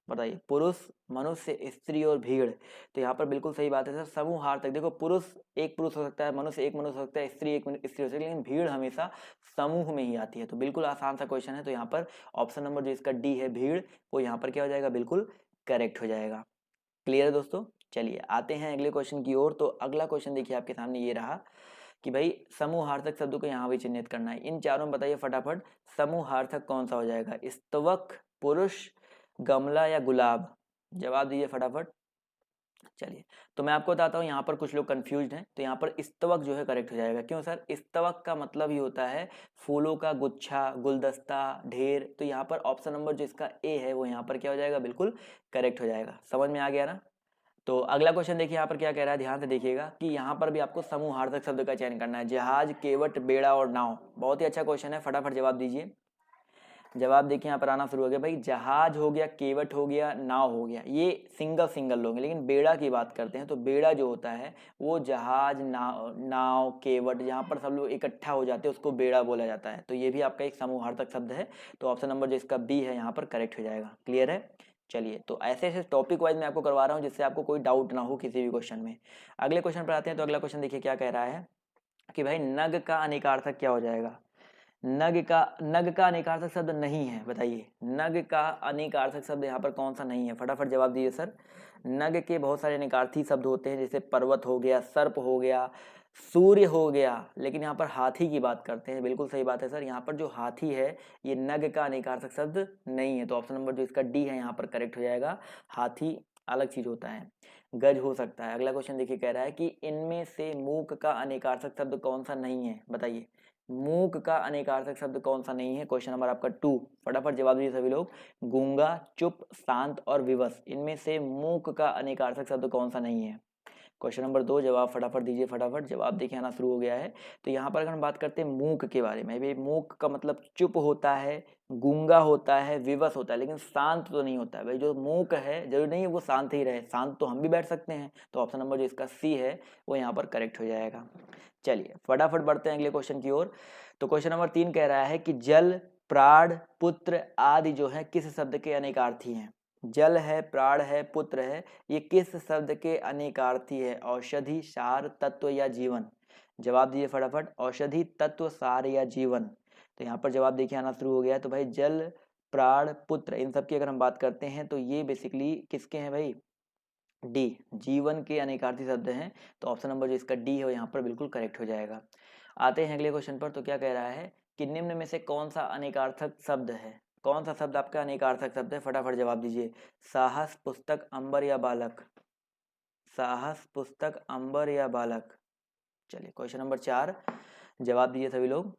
बताइए? पुरुष, मनुष्य, स्त्री और भीड़। तो यहाँ पर बिल्कुल सही बात है सर। समूहार्थक, देखो पुरुष एक पुरुष हो सकता है, मनुष्य एक मनुष्य हो सकता है, स्त्री एक स्त्री हो सकती है, लेकिन भीड़ हमेशा समूह में ही आती है। तो बिल्कुल आसान सा क्वेश्चन है। तो यहाँ पर ऑप्शन नंबर जो इसका डी है भीड़, वो यहाँ पर क्या हो जाएगा? बिल्कुल करेक्ट हो जाएगा। क्लियर है दोस्तों? चलिए आते हैं अगले क्वेश्चन की ओर। तो अगला क्वेश्चन देखिए आपके सामने ये रहा कि भाई समूहार्थक शब्दों को यहाँ भी चिन्हित करना है। इन चारों में बताइए फटाफट समूहार्थक कौन सा हो जाएगा? स्तवक, पुरुष, गमला या गुलाब? जवाब दीजिए फटाफट। चलिए, तो मैं आपको बताता हूँ, यहाँ पर कुछ लोग कंफ्यूज्ड हैं। तो यहाँ पर स्तवक जो है करेक्ट हो जाएगा। क्यों सर? स्तवक का मतलब ही होता है फूलों का गुच्छा, गुलदस्ता, ढेर। तो यहाँ पर ऑप्शन नंबर जो इसका ए है वो यहाँ पर क्या हो जाएगा? बिल्कुल करेक्ट हो जाएगा। समझ में आ गया ना? तो अगला क्वेश्चन देखिए यहाँ पर क्या कह रहा है, ध्यान से देखिएगा कि यहाँ पर भी आपको समूहार्थक शब्द का चयन करना है। जहाज, केवट, बेड़ा और नाव। बहुत ही अच्छा क्वेश्चन है, फटाफट जवाब दीजिए। जवाब देखिए यहाँ पर आना शुरू हो गया भाई। जहाज हो गया, केवट हो गया, नाव हो गया, ये सिंगल सिंगल लोग हैं। लेकिन बेड़ा की बात करते हैं तो बेड़ा जो होता है वो जहाज, नाव, केवट, यहाँ पर सब लोग इकट्ठा हो जाते हैं उसको बेड़ा बोला जाता है। तो ये भी आपका एक समूहार्थक शब्द है। तो ऑप्शन नंबर जो इसका बी है यहाँ पर करेक्ट हो जाएगा। क्लियर है? चलिए, तो ऐसे ऐसे टॉपिक वाइज मैं आपको करवा रहा हूँ जिससे आपको कोई डाउट ना हो किसी भी क्वेश्चन में। अगले क्वेश्चन पर आते हैं। तो अगला क्वेश्चन देखिए क्या कह रहा है कि भाई नग का अनेकार्थक क्या हो जाएगा? नग का अनेकार्थक शब्द नहीं है, बताइए। नग का अनेकार्थक शब्द यहाँ पर कौन सा नहीं है? फटाफट जवाब दीजिए सर। नग के बहुत सारे अनेकार्थी शब्द होते हैं, जैसे पर्वत हो गया, सर्प हो गया, सूर्य हो गया, लेकिन यहाँ पर हाथी की बात करते हैं। बिल्कुल सही बात है सर। यहाँ पर जो हाथी है ये नग का अनेकार्थक शब्द नहीं है। तो ऑप्शन नंबर जो इसका डी है यहाँ पर करेक्ट हो जाएगा। हाथी अलग चीज होता है, गज हो सकता है। अगला क्वेश्चन देखिए कह रहा है कि इनमें से मूक का अनेकार्थक शब्द कौन सा नहीं है? बताइए, मूक का अनेकार्थक शब्द कौन सा नहीं है? क्वेश्चन नंबर आपका 2, फटाफट जवाब दीजिए सभी लोग। गूंगा, चुप, शांत और विवश, इनमें से मूक का अनेकार्थक शब्द कौन सा नहीं है? क्वेश्चन नंबर 2 जवाब फटाफट दीजिए, फटाफट जवाब देखिए आना शुरू हो गया है। तो यहाँ पर अगर हम बात करते हैं मूक के बारे में, भाई मूक का मतलब चुप होता है, गूंगा होता है, विवश होता है, लेकिन शांत तो नहीं होता है। भाई जो मूक है जरूरी नहीं है वो शांत ही रहे, शांत तो हम भी बैठ सकते हैं। तो ऑप्शन नंबर जो इसका सी है वो यहाँ पर करेक्ट हो जाएगा। चलिए फटाफट बढ़ते हैं अगले क्वेश्चन की ओर। तो क्वेश्चन नंबर 3 कह रहा है कि जल, प्राण, पुत्र आदि जो है किस शब्द के अनेकार्थी हैं। जल है, प्राण है, पुत्र है, ये किस शब्द के अनेकार्थी है। औषधि, सार, तत्व या जीवन। जवाब दीजिए फटाफट। औषधि, तत्व, सार या जीवन। तो यहाँ पर जवाब देखिए आना शुरू हो गया है। तो भाई जल, प्राण, पुत्र इन सब की अगर हम बात करते हैं तो ये बेसिकली किसके हैं भाई, डी, जीवन के अनेकार्थी शब्द हैं। तो ऑप्शन नंबर जो इसका डी है वो यहाँ पर बिल्कुल करेक्ट हो जाएगा। आते हैं अगले क्वेश्चन पर। तो क्या कह रहा है कि निम्न में से कौन सा अनेकार्थक शब्द है, कौन सा शब्द आपका अनेकार्थक शब्द है, फटाफट जवाब दीजिए। साहस, पुस्तक, अंबर या बालक। साहस, पुस्तक, अंबर या बालक। चलिए क्वेश्चन नंबर 4 जवाब दीजिए सभी लोग।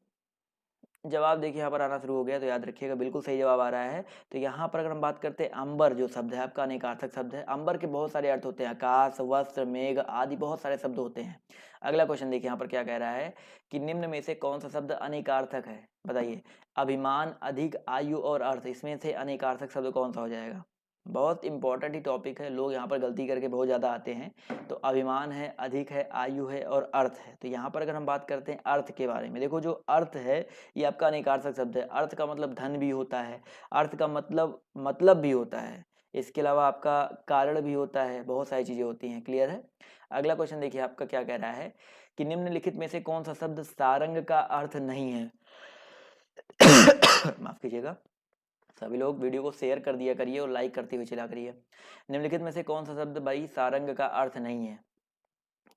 जवाब देखिए यहाँ पर आना शुरू हो गया, तो याद रखिएगा बिल्कुल सही जवाब आ रहा है। तो यहाँ पर अगर हम बात करते हैं अंबर जो शब्द है आपका अनेकार्थक शब्द है। अंबर के बहुत सारे अर्थ होते हैं, आकाश, वस्त्र, मेघ आदि बहुत सारे शब्द होते हैं। अगला क्वेश्चन देखिए यहाँ पर क्या कह रहा है कि निम्न में से कौन सा शब्द अनेकार्थक है, बताइए। अभिमान, अधिक, आयु और अर्थ, इसमें से अनेकार्थक शब्द कौन सा हो जाएगा। बहुत इंपॉर्टेंट ही टॉपिक है, लोग यहाँ पर गलती करके बहुत ज़्यादा आते हैं। तो अभिमान है, अधिक है, आयु है और अर्थ है। तो यहाँ पर अगर हम बात करते हैं अर्थ के बारे में, देखो जो अर्थ है ये आपका अनेकार्थक शब्द है। अर्थ का मतलब धन भी होता है, अर्थ का मतलब भी होता है, इसके अलावा आपका कारण भी होता है, बहुत सारी चीजें होती हैं। क्लियर है। अगला क्वेश्चन देखिए आपका क्या कह रहा है कि निम्नलिखित में से कौन सा शब्द सारंग का अर्थ नहीं है। माफ कीजिएगा, सभी लोग वीडियो को शेयर कर दिया करिए और लाइक करते हुए चला करिए। निम्नलिखित में से कौन सा शब्द भाई सारंग का अर्थ नहीं है।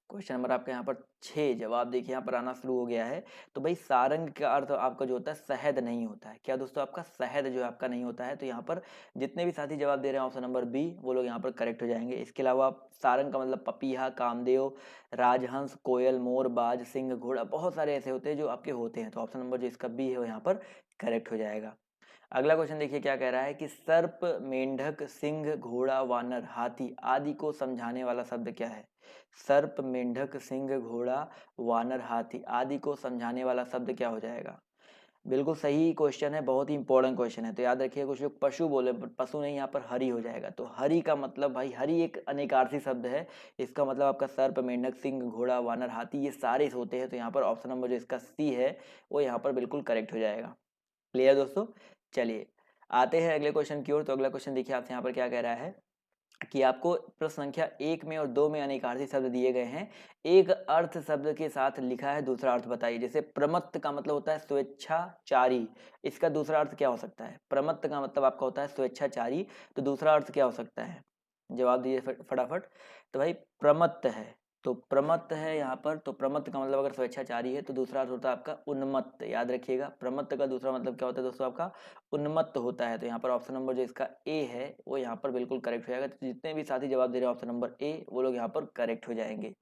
क्वेश्चन नंबर आपका यहाँ पर 6 जवाब देखिए यहाँ पर आना शुरू हो गया है। तो भाई सारंग का अर्थ आपका जो होता है शहद नहीं होता है। क्या दोस्तों, आपका शहद जो है आपका नहीं होता है। तो यहाँ पर जितने भी साथी जवाब दे रहे हैं ऑप्शन नंबर बी, वो लोग यहाँ पर करेक्ट हो जाएंगे। इसके अलावा सारंग का मतलब पपीहा, कामदेव, राजहंस, कोयल, मोर, बाज, सिंह, घोड़ा, बहुत सारे ऐसे होते हैं जो आपके होते हैं। तो ऑप्शन नंबर जो इसका बी है वो यहाँ पर करेक्ट हो जाएगा। अगला क्वेश्चन देखिए क्या कह रहा है कि सर्प, मेंढक, सिंह, घोड़ा, वानर, हाथी आदि को समझाने वाला शब्द क्या है। सर्प, मेंढक, सिंह, घोड़ा, वानर, हाथी आदि को समझाने वाला शब्द क्या हो जाएगा। बिल्कुल सही क्वेश्चन है, बहुत ही इंपॉर्टेंट क्वेश्चन है। तो याद रखिए, कुछ लोग पशु बोले, पशु नहीं, यहाँ पर हरि हो जाएगा। तो हरि का मतलब भाई, हरि एक अनेकार्थी शब्द है, इसका मतलब आपका सर्प, मेंढक, सिंह, घोड़ा, वानर, हाथी ये सारे होते हैं। तो यहाँ पर ऑप्शन नंबर जो इसका सी है वो यहाँ पर बिल्कुल करेक्ट हो जाएगा। क्लियर दोस्तों। चलिए आते हैं अगले क्वेश्चन की ओर। तो अगला क्वेश्चन देखिए आपसे यहाँ पर क्या कह रहा है कि आपको प्रश्न संख्या 1 में और 2 में अनेकार्थी शब्द दिए गए हैं। एक अर्थ शब्द के साथ लिखा है, दूसरा अर्थ बताइए। जैसे प्रमत्त का मतलब होता है स्वेच्छाचारी, इसका दूसरा अर्थ क्या हो सकता है। प्रमत्त का मतलब आपका होता है स्वेच्छाचारी, तो दूसरा अर्थ क्या हो सकता है, जवाब दीजिए फटाफट। तो भाई प्रमत्त है, तो प्रमत्त है यहाँ पर। तो प्रमत्त का मतलब अगर स्वेच्छाचारी है तो दूसरा अर्थ होता है आपका उन्मत्त। याद रखिएगा, प्रमत्त का दूसरा मतलब क्या होता है दोस्तों, आपका उन्मत्त होता है। तो यहाँ पर ऑप्शन नंबर जो इसका ए है वो यहाँ पर बिल्कुल करेक्ट हो जाएगा। तो जितने भी साथी जवाब दे रहे हैं ऑप्शन नंबर ए, वो लोग यहाँ पर करेक्ट हो जाएंगे।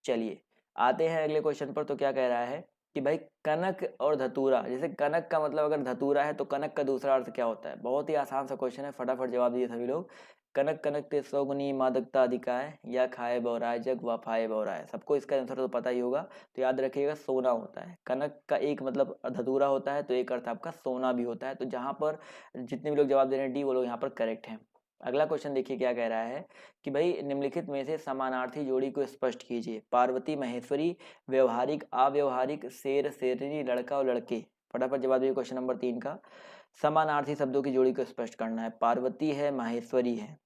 चलिए आते हैं अगले क्वेश्चन पर। तो क्या कह रहा है कि भाई कनक और धतूरा, जैसे कनक का मतलब अगर धतूरा है तो कनक का दूसरा अर्थ क्या होता है। बहुत ही आसान सा क्वेश्चन है, फटाफट जवाब दीजिए सभी लोग। कनक कनक ते सौगुनी मादकता अधिकाय, या खाए बौराय जग वफाए बौराय। सबको इसका आंसर तो पता ही होगा। तो याद रखिएगा सोना होता है। कनक का एक मतलब धतूरा होता है, तो एक अर्थ आपका सोना भी होता है। तो जहाँ पर जितने भी लोग जवाब दे रहे हैं डी, वो लोग यहाँ पर करेक्ट हैं। अगला क्वेश्चन देखिए क्या कह रहा है कि भाई निम्नलिखित में से समानार्थी जोड़ी को स्पष्ट कीजिए। पार्वती, महेश्वरी, व्यवहारिक, अव्यवहारिक, शेर, शेरनी, लड़का और लड़के। फटाफट जवाब दीजिए क्वेश्चन नंबर 3 का। समानार्थी शब्दों की जोड़ी को स्पष्ट करना है। पार्वती है, महेश्वरी है।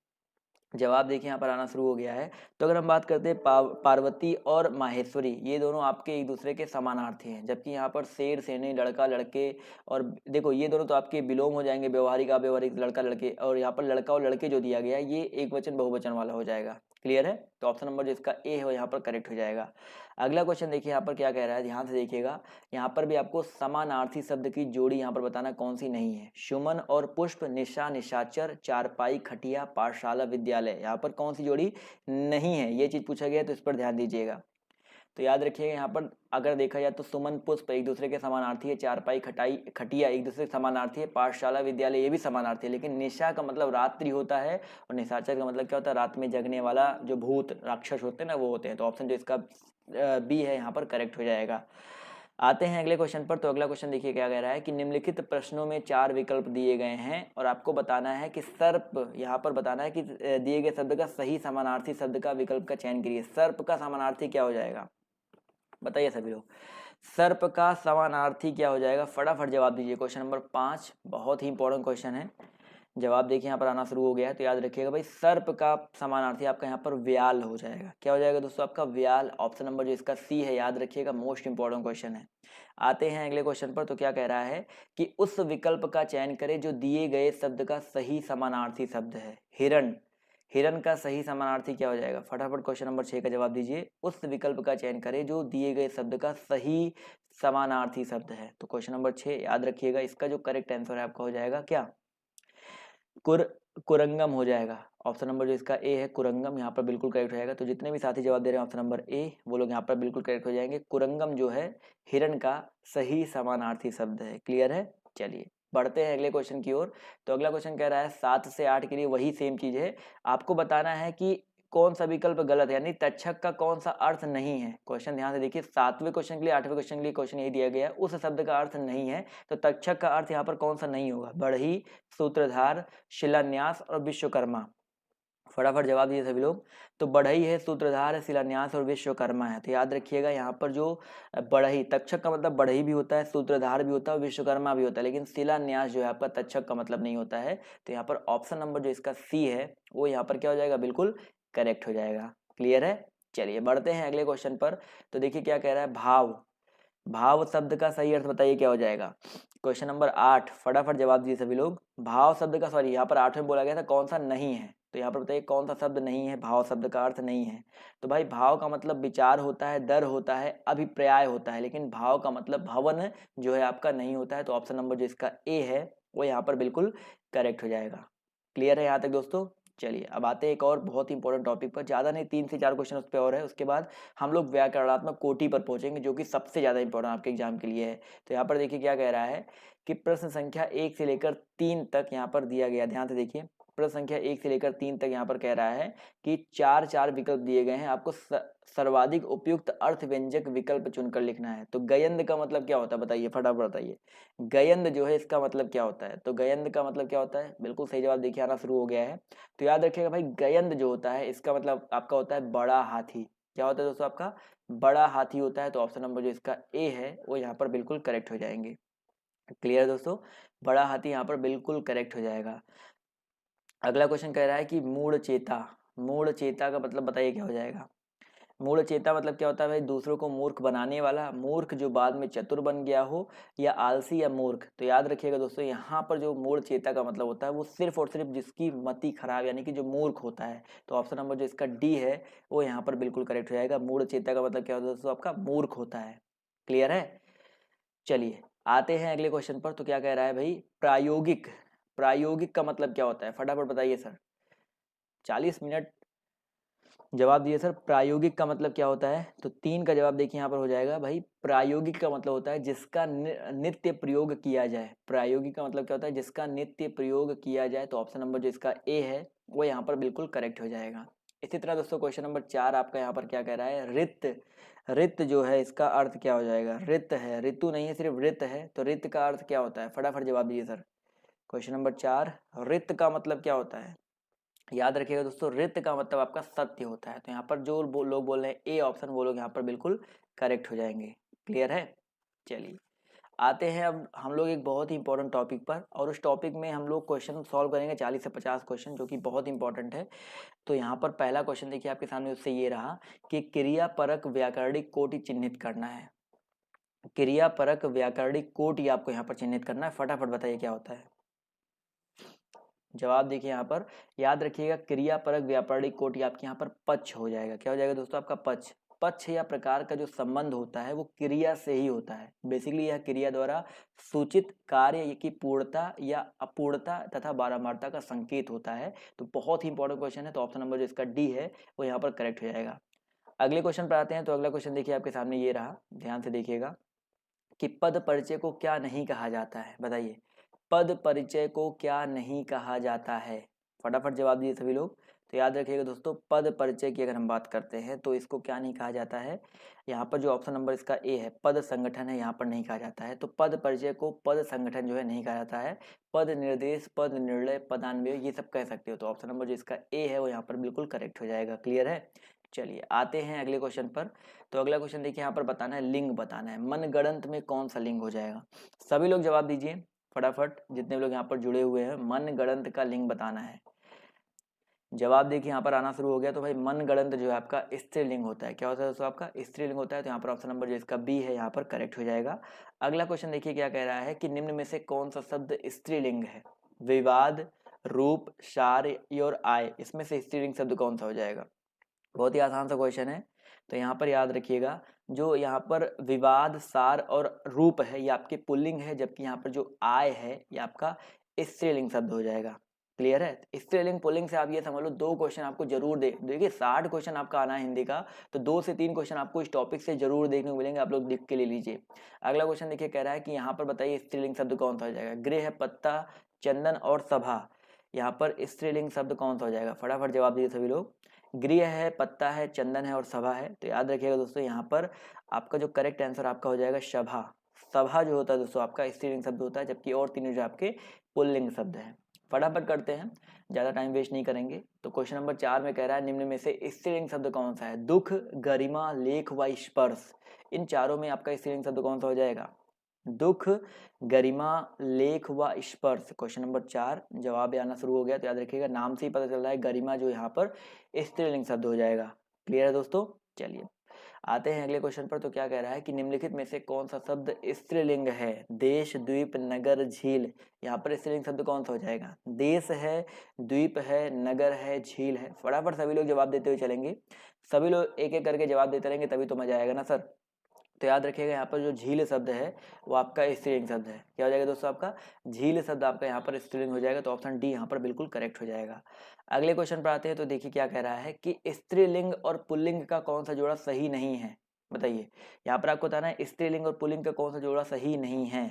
जवाब देखिए यहाँ पर आना शुरू हो गया है। तो अगर हम बात करते हैं पार्वती और माहेश्वरी, ये दोनों आपके एक दूसरे के समानार्थी हैं। जबकि यहाँ पर शेर, सेने, लड़का, लड़के, और देखो ये दोनों तो आपके विलोम हो जाएंगे, व्यवहारिक, अव्यवहारिक, लड़का, लड़के। और यहाँ पर लड़का और लड़के जो दिया गया है ये एक वचन बहुवचन वाला हो जाएगा। क्लियर है। तो ऑप्शन नंबर जो इसका ए है यहाँ पर करेक्ट हो जाएगा। अगला क्वेश्चन देखिए यहाँ पर क्या कह रहा है, ध्यान से देखिएगा। यहाँ पर भी आपको समानार्थी शब्द की जोड़ी यहाँ पर बताना कौन सी नहीं है। सुमन और पुष्प, निशा, निशाचर, चारपाई, खटिया, पाठशाला, विद्यालय। यहाँ पर कौन सी जोड़ी नहीं है, ये चीज पूछा गया है, तो इस पर ध्यान दीजिएगा। तो याद रखिएगा यहाँ पर अगर देखा जाए तो सुमन पुष्प एक दूसरे के समानार्थी है, चारपाई खटिया एक दूसरे के समानार्थी है, पाठशाला विद्यालय ये भी समानार्थी है। लेकिन निशा का मतलब रात्रि होता है और निशाचर का मतलब क्या होता है, रात में जगने वाला जो भूत राक्षस होते हैं ना वो होते हैं। तो ऑप्शन जो इसका बी है यहाँ पर करेक्ट हो जाएगा। आते हैं अगले क्वेश्चन पर। तो अगला क्वेश्चन देखिए क्या कह रहा है कि निम्नलिखित प्रश्नों में 4 विकल्प दिए गए हैं और आपको बताना है कि सर्प, यहाँ पर बताना है कि दिए गए शब्द का सही समानार्थी शब्द का विकल्प का चयन करिए। सर्प का समानार्थी क्या हो जाएगा, बताइए सभी लोग। सर्प का समानार्थी क्या हो जाएगा, फटाफट जवाब दीजिए। क्वेश्चन नंबर 5 बहुत ही इंपॉर्टेंट क्वेश्चन है। जवाब देखिए यहाँ पर आना शुरू हो गया है। तो याद रखिएगा भाई, सर्प का समानार्थी आपका यहाँ पर व्याल हो जाएगा। क्या हो जाएगा दोस्तों, आपका व्याल। ऑप्शन नंबर जो इसका सी है, याद रखिएगा, मोस्ट इंपॉर्टेंट क्वेश्चन है। आते हैं अगले क्वेश्चन पर। तो क्या कह रहा है कि उस विकल्प का चयन करें जो दिए गए शब्द का सही समानार्थी शब्द है। हिरण, हिरण का सही समानार्थी क्या हो जाएगा, फटाफट क्वेश्चन नंबर 6 का जवाब दीजिए। उस विकल्प का चयन करें जो दिए गए शब्द का सही समानार्थी शब्द है। तो क्वेश्चन नंबर 6 याद रखिएगा, इसका जो करेक्ट आंसर है आपका हो जाएगा क्या, कुरंगम हो जाएगा। ऑप्शन नंबर जो इसका ए है कुरंगम, यहाँ पर बिल्कुल करेक्ट हो जाएगा। तो जितने भी साथी जवाब दे रहे हैं ऑप्शन नंबर ए, वो लोग यहाँ पर बिल्कुल करेक्ट हो जाएंगे। कुरंगम जो है हिरण का सही समानार्थी शब्द है। क्लियर है, चलिए बढ़ते हैं अगले क्वेश्चन की ओर। तो अगला क्वेश्चन कह रहा है 7 से 8 के लिए वही सेम चीज है, आपको बताना है कि कौन सा विकल्प गलत है, यानी तक्षक का कौन सा अर्थ नहीं है। क्वेश्चन ध्यान से देखिए, 7वें क्वेश्चन के लिए 8वें क्वेश्चन के लिए क्वेश्चन यही दिया गया है, उस शब्द का अर्थ नहीं है। तो तक्षक का अर्थ यहाँ पर कौन सा नहीं होगा, बढ़ई, सूत्रधार, शिलान्यास और विश्वकर्मा। फटाफट जवाब दिए सभी लोग। तो बढ़ई है, सूत्रधार है, शिलान्यास और विश्वकर्मा है। तो याद रखिएगा यहाँ पर जो बढ़ई, तक्षक का मतलब बढ़ई भी होता है, सूत्रधार भी होता है, विश्वकर्मा भी होता है, लेकिन शिलान्यास जो है आपका तक्षक का मतलब नहीं होता है। तो यहाँ पर ऑप्शन नंबर जो इसका सी है वो यहाँ पर क्या हो जाएगा, बिल्कुल करेक्ट हो जाएगा। क्लियर है, चलिए बढ़ते हैं अगले क्वेश्चन पर। तो देखिए क्या कह रहा है, भाव, भाव शब्द का सही अर्थ बताइए क्या हो जाएगा। क्वेश्चन नंबर 8, फटाफट जवाब दिए सभी लोग। भाव शब्द का, सॉरी यहाँ पर 8 में बोला गया था कौन सा नहीं है, तो यहाँ पर बताइए कौन सा शब्द नहीं है, भाव शब्द का अर्थ नहीं है। तो भाई भाव का मतलब विचार होता है, दर होता है, अभिप्राय होता है, लेकिन भाव का मतलब भवन जो है आपका नहीं होता है। तो ऑप्शन नंबर जो इसका ए है वो यहाँ पर बिल्कुल करेक्ट हो जाएगा। क्लियर है यहाँ तक दोस्तों, चलिए अब आते हैं एक और बहुत ही इंपॉर्टेंट टॉपिक पर। ज़्यादा नहीं, 3 से 4 क्वेश्चन उस पर और है, उसके बाद हम लोग व्याकरणात्मक कोटि पर पहुंचेंगे जो कि सबसे ज़्यादा इंपॉर्टेंट आपके एग्जाम के लिए है। तो यहाँ पर देखिए क्या कह रहा है कि प्रश्न संख्या 1 से लेकर 3 तक यहाँ पर दिया गया, ध्यान से देखिए। प्रश्न संख्या 1 से लेकर 3 तक यहाँ पर कह रहा है कि 4 विकल्प दिए गए हैं, आपको सर्वाधिक उपयुक्त अर्थ व्यंजक विकल्प चुनकर लिखना है। तो गयंद का मतलब क्या होता है बताइए, फटाफट बताइए। गयंद जो है इसका मतलब क्या होता है, तो गयंद का मतलब क्या होता है, बिल्कुल सही जवाब देखिए आना शुरू हो गया है। तो याद रखिएगा भाई, गयंद जो होता है इसका मतलब आपका होता है बड़ा हाथी। क्या होता है दोस्तों, आपका बड़ा हाथी होता है। तो ऑप्शन नंबर जो इसका ए है वो यहाँ पर बिल्कुल करेक्ट हो जाएंगे। क्लियर दोस्तों, बड़ा हाथी यहाँ पर बिल्कुल करेक्ट हो जाएगा। अगला क्वेश्चन कह रहा है कि मूढ़ चेता, मूढ़ चेता का मतलब बताइए क्या हो जाएगा। मूढ़ चेता मतलब क्या होता है भाई, दूसरों को मूर्ख बनाने वाला, मूर्ख जो बाद में चतुर बन गया हो, या आलसी या मूर्ख। तो याद रखिएगा दोस्तों, यहाँ पर जो मूढ़ चेता का मतलब होता है वो सिर्फ और सिर्फ जिसकी मति खराब, यानी कि जो मूर्ख होता है। तो ऑप्शन नंबर जो इसका डी है वो यहाँ पर बिल्कुल करेक्ट हो जाएगा। मूढ़ चेता का मतलब क्या होता है दोस्तों, आपका मूर्ख होता है। क्लियर है, चलिए आते हैं अगले क्वेश्चन पर। तो क्या कह रहा है भाई, प्रायोगिक, प्रायोगिक का मतलब क्या होता है, फटाफट बताइए सर। 40 मिनट जवाब दिए सर, प्रायोगिक का मतलब क्या होता है। तो 3 का जवाब देखिए यहाँ पर हो जाएगा भाई, प्रायोगिक का मतलब होता है जिसका नित्य प्रयोग किया जाए। प्रायोगिक का मतलब क्या होता है, जिसका नित्य प्रयोग किया जाए। तो ऑप्शन नंबर जो इसका ए है वो यहाँ पर बिल्कुल करेक्ट हो जाएगा। इसी तरह दोस्तों क्वेश्चन नंबर 4 आपका यहाँ पर क्या कह रहा है, रित, रित जो है इसका अर्थ क्या हो जाएगा, रित है, ऋतु नहीं है, सिर्फ रित है। तो रित का अर्थ क्या होता है, फटाफट जवाब दीजिए सर। क्वेश्चन नंबर 4, रित का मतलब क्या होता है। याद रखिएगा दोस्तों, रित का मतलब आपका सत्य होता है। तो यहाँ पर जो लोग बोल रहे हैं ए ऑप्शन, वो लोग यहाँ पर बिल्कुल करेक्ट हो जाएंगे। क्लियर है, चलिए आते हैं अब हम लोग एक बहुत ही इंपॉर्टेंट टॉपिक पर, और उस टॉपिक में हम लोग क्वेश्चन सॉल्व करेंगे 40 से 50 क्वेश्चन, जो कि बहुत इंपॉर्टेंट है। तो यहाँ पर पहला क्वेश्चन देखिए आपके सामने, उससे ये रहा कि क्रियापरक व्याकरणिक कोटि चिन्हित करना है। क्रियापरक व्याकरणिक कोटि आपको यहाँ पर चिन्हित करना है, फटाफट बताइए क्या होता है। जवाब देखिए यहाँ पर, याद रखिएगा क्रियापरक व्यापारिक कोटि आपके यहाँ पर पक्ष हो जाएगा। क्या हो जाएगा दोस्तों, आपका पक्ष। पक्ष या प्रकार का जो संबंध होता है वो क्रिया से ही होता है। बेसिकली यह क्रिया द्वारा सूचित कार्य की पूर्णता या अपूर्णता तथा बारंबारता का संकेत होता है। तो बहुत ही इंपॉर्टेंट क्वेश्चन है। तो ऑप्शन नंबर जो इसका डी है वो यहाँ पर करेक्ट हो जाएगा। अगले क्वेश्चन पर आते हैं। तो अगला क्वेश्चन देखिए आपके सामने ये रहा, ध्यान से देखिएगा कि पद परिचय को क्या नहीं कहा जाता है। बताइए, पद परिचय को क्या नहीं कहा जाता है? फटाफट जवाब दीजिए सभी लोग। तो याद रखिएगा दोस्तों, पद परिचय की अगर हम बात करते हैं तो इसको क्या नहीं कहा जाता है। यहाँ पर जो ऑप्शन नंबर इसका ए है, पद संगठन है, यहाँ पर नहीं कहा जाता है। तो पद परिचय को पद संगठन जो है नहीं कहा जाता है। पद निर्देश, पद निर्णय, पदान्वय, ये सब कह सकते हो। तो ऑप्शन नंबर जो इसका ए है वो यहाँ पर बिल्कुल करेक्ट हो जाएगा। क्लियर है? चलिए आते हैं अगले क्वेश्चन पर। तो अगला क्वेश्चन देखिए, यहाँ पर बताना है, लिंग बताना है। मनगढ़ंत में कौन सा लिंग हो जाएगा? सभी लोग जवाब दीजिए फटाफट, जितने लोग यहाँ पर जुड़े हुए हैं। मनगढ़ंत का लिंग बताना है। जवाब देखिए यहाँ पर आना शुरू हो गया। तो भाई मनगढ़ंत जो है आपका स्त्रीलिंग होता है। क्या होता है दोस्तों? आपका स्त्रीलिंग होता है। तो यहाँ पर ऑप्शन नंबर जो इसका बी है यहाँ पर करेक्ट हो जाएगा। अगला क्वेश्चन देखिए क्या कह रहा है कि निम्न में से कौन सा शब्द स्त्रीलिंग है? विवाद, रूप, सार और आय, इसमें से स्त्रीलिंग शब्द कौन सा हो जाएगा? बहुत ही आसान सा क्वेश्चन है। तो यहाँ पर याद रखिएगा, जो यहाँ पर विवाद, सार और रूप है ये आपके पुल्लिंग है, जबकि यहाँ पर जो आय है ये आपका स्त्रीलिंग शब्द हो जाएगा। क्लियर है? स्त्रीलिंग पुल्लिंग से आप ये समझ लो 2 क्वेश्चन आपको जरूर देखिए 60 क्वेश्चन आपका आना है हिंदी का, तो 2 से 3 क्वेश्चन आपको इस टॉपिक से जरूर देखने को मिलेंगे। आप लोग लिख के ले लीजिए। अगला क्वेश्चन देखिए कह रहा है कि यहाँ पर बताइए स्त्रीलिंग शब्द कौन सा हो जाएगा? गृह, पत्ता, चंदन और सभा, यहाँ पर स्त्रीलिंग शब्द कौन सा हो जाएगा? फटाफट जवाब दीजिए सभी लोग। गृह है, पत्ता है, चंदन है और सभा है। तो याद रखिएगा दोस्तों, यहाँ पर आपका जो करेक्ट आंसर आपका हो जाएगा सभा। सभा जो होता है दोस्तों आपका स्त्रीलिंग शब्द होता है, जबकि और तीनों जो आपके पुल्लिंग शब्द हैं। फटाफट करते हैं, ज्यादा टाइम वेस्ट नहीं करेंगे। तो क्वेश्चन नंबर 4 में कह रहा है निम्न में से स्त्रीलिंग शब्द कौन सा है? दुख, गरिमा, लेख व स्पर्श, इन चारों में आपका स्त्रीलिंग शब्द कौन सा हो जाएगा? दुख, गरिमा, लेख व स्पर्श। क्वेश्चन नंबर 4 जवाब आना शुरू हो गया। तो याद रखिएगा, नाम से ही पता चल रहा है गरिमा जो यहाँ पर स्त्रीलिंग शब्द हो जाएगा। क्लियर है दोस्तों? चलिए आते हैं अगले क्वेश्चन पर। तो क्या कह रहा है कि निम्नलिखित में से कौन सा शब्द स्त्रीलिंग है? देश, द्वीप, नगर, झील, यहाँ पर स्त्रीलिंग शब्द कौन सा हो जाएगा? देश है, द्वीप है, नगर है, झील है। फटाफट सभी लोग जवाब देते हुए चलेंगे। सभी लोग एक एक करके जवाब देते रहेंगे तभी तो मजा आएगा ना सर। तो याद रखिएगा, यहाँ पर जो झील शब्द है वो आपका स्त्रीलिंग शब्द है। क्या हो जाएगा दोस्तों? आपका झील शब्द आपका यहाँ पर स्त्रीलिंग हो जाएगा। तो ऑप्शन डी यहाँ पर बिल्कुल करेक्ट हो जाएगा। अगले क्वेश्चन पर आते हैं। तो देखिए क्या कह रहा है कि स्त्रीलिंग और पुल्लिंग का कौन सा जोड़ा सही नहीं है? बताइए, यहाँ पर आपको बताना है स्त्रीलिंग और पुल्लिंग का कौन सा जोड़ा सही नहीं है।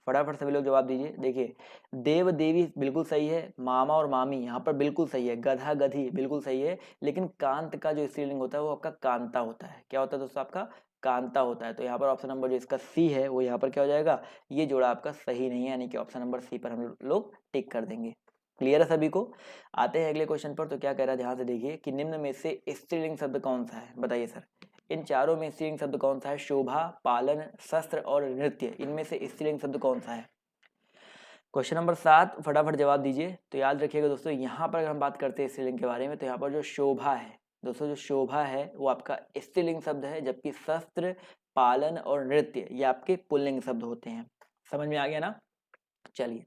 फटाफट सभी लोग जवाब दीजिए। देखिए, देव देवी बिल्कुल सही है, मामा और मामी यहाँ पर बिल्कुल सही है, गधा गधी बिल्कुल सही है, लेकिन कांत का जो स्त्रीलिंग होता है वो आपका कांता होता है। क्या होता है दोस्तों? आपका कांता होता है। तो यहाँ पर ऑप्शन नंबर जो इसका सी है वो यहाँ पर क्या हो जाएगा? ये जोड़ा आपका सही नहीं है, यानी कि ऑप्शन नंबर सी पर हम लोग टिक कर देंगे। क्लियर है सभी को? आते हैं अगले क्वेश्चन पर। तो क्या कह रहा है, ध्यान से देखिए कि निम्न में से स्त्रीलिंग शब्द कौन सा है? बताइए सर, इन चारों में स्त्रीलिंग शब्द कौन सा है? शोभा, पालन, शस्त्र और नृत्य, इनमें से स्त्रीलिंग शब्द कौन सा है? क्वेश्चन नंबर 7 फटाफट जवाब दीजिए। तो याद रखिएगा दोस्तों, यहाँ पर अगर हम बात करते हैं स्त्रीलिंग के बारे में, तो यहाँ पर जो शोभा है दोस्तों, जो शोभा है वो आपका स्त्रीलिंग शब्द है, जबकि शस्त्र, पालन और नृत्य ये आपके पुल्लिंग शब्द होते हैं। समझ में आ गया ना? चलिए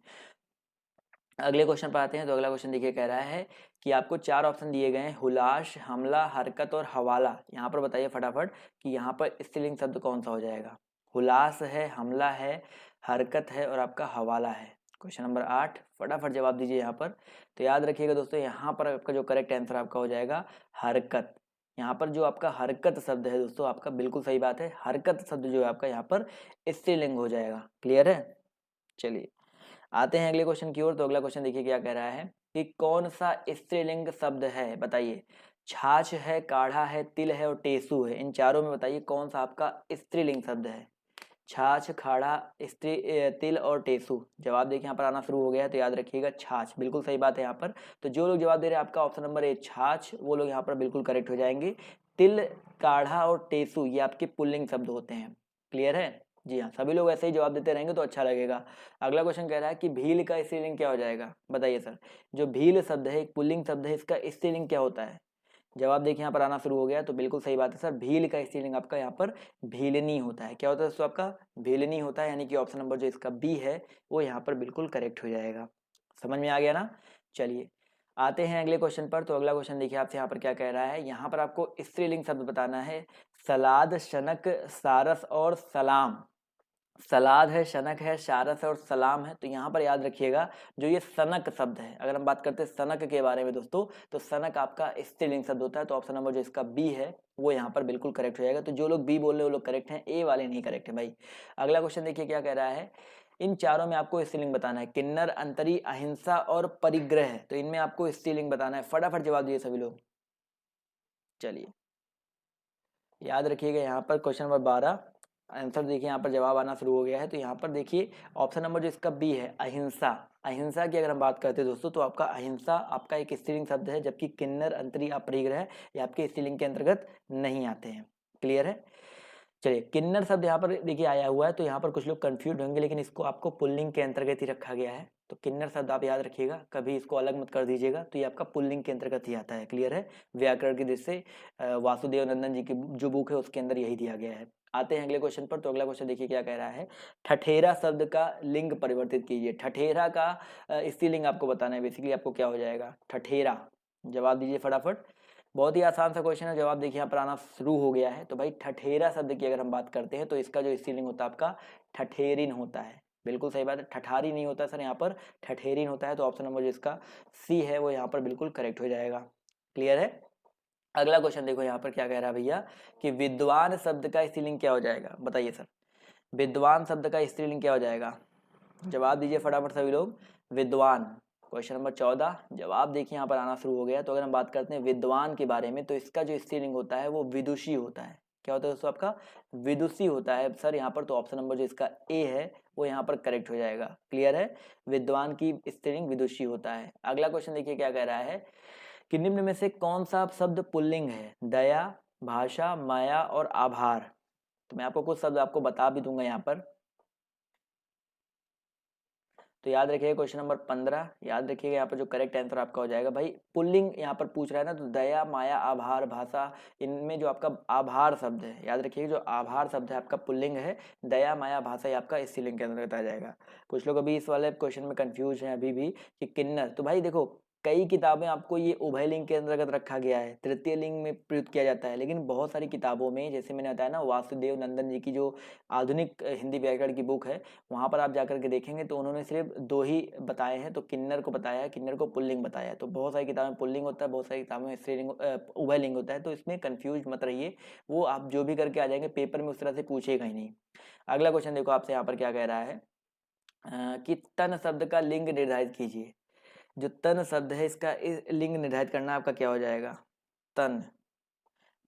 अगले क्वेश्चन पर आते हैं। तो अगला क्वेश्चन देखिए कह रहा है कि आपको 4 ऑप्शन दिए गए हैं, हुलास, हमला, हरकत और हवाला। यहाँ पर बताइए फटाफट कि यहाँ पर स्त्रीलिंग शब्द कौन सा हो जाएगा? हुलास है, हमला है, हरकत है और आपका हवाला है। क्वेश्चन नंबर 8 फटाफट जवाब दीजिए यहाँ पर। तो याद रखिएगा दोस्तों, यहाँ पर आपका जो करेक्ट आंसर आपका हो जाएगा हरकत। यहाँ पर जो आपका हरकत शब्द है दोस्तों, आपका बिल्कुल सही बात है, हरकत शब्द जो है आपका यहाँ पर स्त्रीलिंग हो जाएगा। क्लियर है? चलिए आते हैं अगले क्वेश्चन की ओर। तो अगला क्वेश्चन देखिए क्या कह रहा है कि कौन सा स्त्रीलिंग शब्द है? बताइए, छाछ है, काढ़ा है, तिल है और टेसू है, इन चारों में बताइए कौन सा आपका स्त्रीलिंग शब्द है? छाछ, खाड़ा, तिल और टेसू। जवाब देखिए यहाँ पर आना शुरू हो गया है। तो याद रखिएगा छाछ बिल्कुल सही बात है यहाँ पर। तो जो लोग जवाब दे रहे हैं आपका ऑप्शन नंबर ए छाछ, वो लोग यहाँ पर बिल्कुल करेक्ट हो जाएंगे। तिल, काढ़ा और टेसू ये आपके पुल्लिंग शब्द होते हैं। क्लियर है? जी हाँ, सभी लोग ऐसे ही जवाब देते रहेंगे तो अच्छा लगेगा। अगला क्वेश्चन कह रहा है कि भील का स्त्रीलिंग क्या हो जाएगा? बताइए सर, जो भील शब्द है एक पुल्लिंग शब्द है, इसका स्त्रीलिंग क्या होता है? जवाब देखिए यहाँ पर आना शुरू हो गया। तो बिल्कुल सही बात है सर, भील का स्त्रीलिंग आपका यहाँ पर भीलनी होता है। क्या होता है दोस्तों? आपका भीलनी होता है, यानी कि ऑप्शन नंबर जो इसका बी है वो यहाँ पर बिल्कुल करेक्ट हो जाएगा। समझ में आ गया ना? चलिए आते हैं अगले क्वेश्चन पर। तो अगला क्वेश्चन देखिए आपसे यहाँ पर क्या कह रहा है, यहाँ पर आपको स्त्रीलिंग शब्द बताना है। सलाद, शनक, सारस और सलाम, सलाद है, शनक है, शारस है और सलाम है। तो यहाँ पर याद रखिएगा जो ये सनक शब्द है, अगर हम बात करते हैं सनक के बारे में दोस्तों, तो सनक आपका स्त्रीलिंग शब्द होता है। तो ऑप्शन नंबर जो इसका बी है वो यहाँ पर बिल्कुल करेक्ट हो जाएगा। तो जो लोग बी बोल रहे हैं वो लोग करेक्ट हैं, ए वाले नहीं करेक्ट है भाई। अगला क्वेश्चन देखिए क्या कह रहा है, इन चारों में आपको स्त्रीलिंग बताना है, किन्नर, अंतरी, अहिंसा और परिग्रह। तो इनमें आपको स्त्रीलिंग बताना है, फटाफट जवाब दिए सभी लोग। चलिए याद रखिएगा यहाँ पर क्वेश्चन नंबर 12 आंसर देखिए, यहाँ पर जवाब आना शुरू हो गया है। तो यहाँ पर देखिए ऑप्शन नंबर जो इसका बी है अहिंसा। अहिंसा की अगर हम बात करते हैं दोस्तों, तो आपका अहिंसा आपका एक स्त्रीलिंग शब्द है, जबकि किन्नर, अंतरी, अपरिग्रह ये आपके स्त्रीलिंग के अंतर्गत नहीं आते हैं। क्लियर है। चलिए किन्नर शब्द यहाँ पर देखिए आया हुआ है, तो यहाँ पर कुछ लोग कंफ्यूज होंगे, लेकिन इसको आपको पुल्लिंग के अंतर्गत ही रखा गया है। तो किन्नर शब्द आप याद रखिएगा, कभी इसको अलग मत कर दीजिएगा, तो ये आपका पुल्लिंग के अंतर्गत ही आता है। क्लियर है। व्याकरण की दृष्टि से वासुदेव नंदन जी की जो बुक है उसके अंदर यही दिया गया है। आते हैं अगले क्वेश्चन पर। तो अगला क्वेश्चन देखिए क्या कह रहा है, ठठेरा शब्द का लिंग परिवर्तित कीजिए। ठठेरा का स्त्रीलिंग आपको बताना है, बेसिकली आपको क्या हो जाएगा ठठेरा। जवाब दीजिए फटाफट। बहुत ही आसान सा क्वेश्चन है, जवाब देखिए यहाँ पर आना शुरू हो गया है। तो भाई ठठेरा शब्द की अगर हम बात करते हैं, तो इसका जो स्त्रीलिंग होता है आपका ठठेरिन होता है। बिल्कुल सही बात है, ठठारी नहीं होता सर, यहाँ पर ठठेरिन होता है। तो ऑप्शन नंबर जो इसका सी है वो यहाँ पर बिल्कुल करेक्ट हो जाएगा। क्लियर है। अगला क्वेश्चन देखो यहाँ पर क्या कह रहा है भैया, कि विद्वान शब्द का स्त्रीलिंग क्या हो जाएगा, बताइए सर। विद्वान शब्द का स्त्रीलिंग क्या हो जाएगा, जवाब दीजिए फटाफट सभी लोग। विद्वान, क्वेश्चन नंबर 14 जवाब देखिए यहाँ पर आना शुरू हो गया। तो अगर हम बात करते हैं विद्वान के बारे में, तो इसका जो स्त्रीलिंग होता है वो विदुषी होता है। क्या होता है दोस्तों आपका, विदुषी होता है सर यहाँ पर। तो ऑप्शन नंबर जो इसका ए है वो यहाँ पर करेक्ट हो जाएगा। क्लियर है। विद्वान की स्त्रीलिंग विदुषी होता है। अगला क्वेश्चन देखिए क्या कह रहा है, कि निम्न में से कौन सा शब्द पुल्लिंग है, दया, भाषा, माया और आभार। तो मैं आपको कुछ शब्द आपको बता भी दूंगा यहाँ पर। तो याद रखिएगा क्वेश्चन नंबर 15, याद रखिएगा यहाँ पर जो करेक्ट आंसर आपका हो जाएगा भाई, पुल्लिंग यहाँ पर पूछ रहा है ना, तो दया, माया, आभार, भाषा, इनमें जो आपका आभार शब्द है, याद रखिएगा जो आभार शब्द है आपका पुल्लिंग है। दया, माया, भाषा ये आपका स्त्रीलिंग के अंतर्गत आ जाएगा। कुछ लोग अभी इस वाले क्वेश्चन में कंफ्यूज हैं अभी भी कि किन्नर। तो भाई देखो कई किताबें आपको ये उभय लिंग के अंतर्गत रखा गया है, तृतीय लिंग में प्रयुक्त किया जाता है, लेकिन बहुत सारी किताबों में जैसे मैंने बताया ना, वासुदेव नंदन जी की जो आधुनिक हिंदी व्याकरण की बुक है, वहाँ पर आप जाकर के देखेंगे तो उन्होंने सिर्फ दो ही बताए हैं। तो किन्नर को बताया है, किन्नर को पुल्लिंग बताया है। तो बहुत सारी किताबें पुल्लिंग होता है, बहुत सारी किताबों में स्त्रीलिंग उभय लिंग होता है। तो इसमें कंफ्यूज मत रहिए, वो आप जो भी करके आ जाएंगे पेपर में उस तरह से पूछेगा ही नहीं। अगला क्वेश्चन देखो आपसे यहाँ पर क्या कह रहा है, कि तन शब्द का लिंग निर्धारित कीजिए। जो तन शब्द है इसका लिंग निर्धारित करना आपका क्या हो जाएगा, तन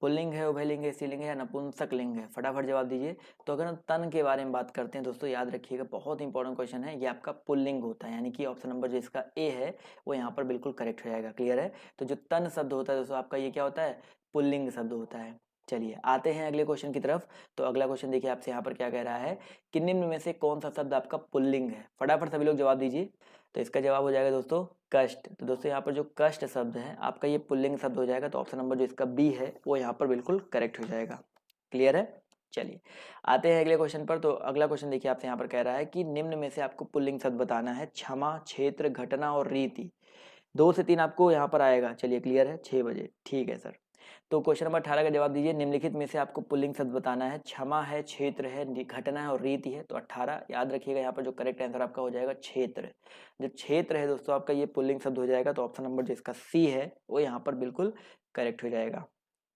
पुल्लिंग है, उभयलिंग है, स्त्रीलिंग है या नपुंसक लिंग है, फटाफट जवाब दीजिए। तो अगर हम तन के बारे में बात करते हैं दोस्तों, याद रखिएगा बहुत इंपॉर्टेंट क्वेश्चन है, ये आपका पुल्लिंग होता है, यानी कि ऑप्शन नंबर जो इसका ए है वो यहाँ पर बिल्कुल करेक्ट हो जाएगा। क्लियर है। तो जो तन शब्द होता है दोस्तों आपका ये क्या होता है, पुल्लिंग शब्द होता है। चलिए आते हैं अगले क्वेश्चन की तरफ। तो अगला क्वेश्चन देखिए आपसे यहाँ पर क्या कह रहा है, कि निम्न में से कौन सा शब्द आपका पुल्लिंग है, फटाफट सभी लोग जवाब दीजिए। तो इसका जवाब हो जाएगा दोस्तों कष्ट। तो दोस्तों यहाँ पर जो कष्ट शब्द है आपका ये पुल्लिंग शब्द हो जाएगा। तो ऑप्शन नंबर जो इसका बी है वो यहाँ पर बिल्कुल करेक्ट हो जाएगा। क्लियर है। चलिए आते हैं अगले क्वेश्चन पर। तो अगला क्वेश्चन देखिए आपसे यहाँ पर कह रहा है, कि निम्न में से आपको पुल्लिंग शब्द बताना है, क्षमा, क्षेत्र, घटना और रीति। 2 से 3 आपको यहाँ पर आएगा। चलिए क्लियर है, 6 बजे ठीक है सर। तो क्वेश्चन नंबर 18 का जवाब दीजिए। निम्नलिखित में से आपको पुल्लिंग शब्द बताना है, क्षमा है, क्षेत्र है, घटना है और रीति है। तो 18 याद रखिएगा, यहाँ पर जो करेक्ट आंसर आपका हो जाएगा क्षेत्र। जो क्षेत्र है दोस्तों आपका ये पुल्लिंग शब्द हो जाएगा। तो ऑप्शन नंबर जो इसका सी है वो यहाँ पर बिल्कुल करेक्ट हो जाएगा।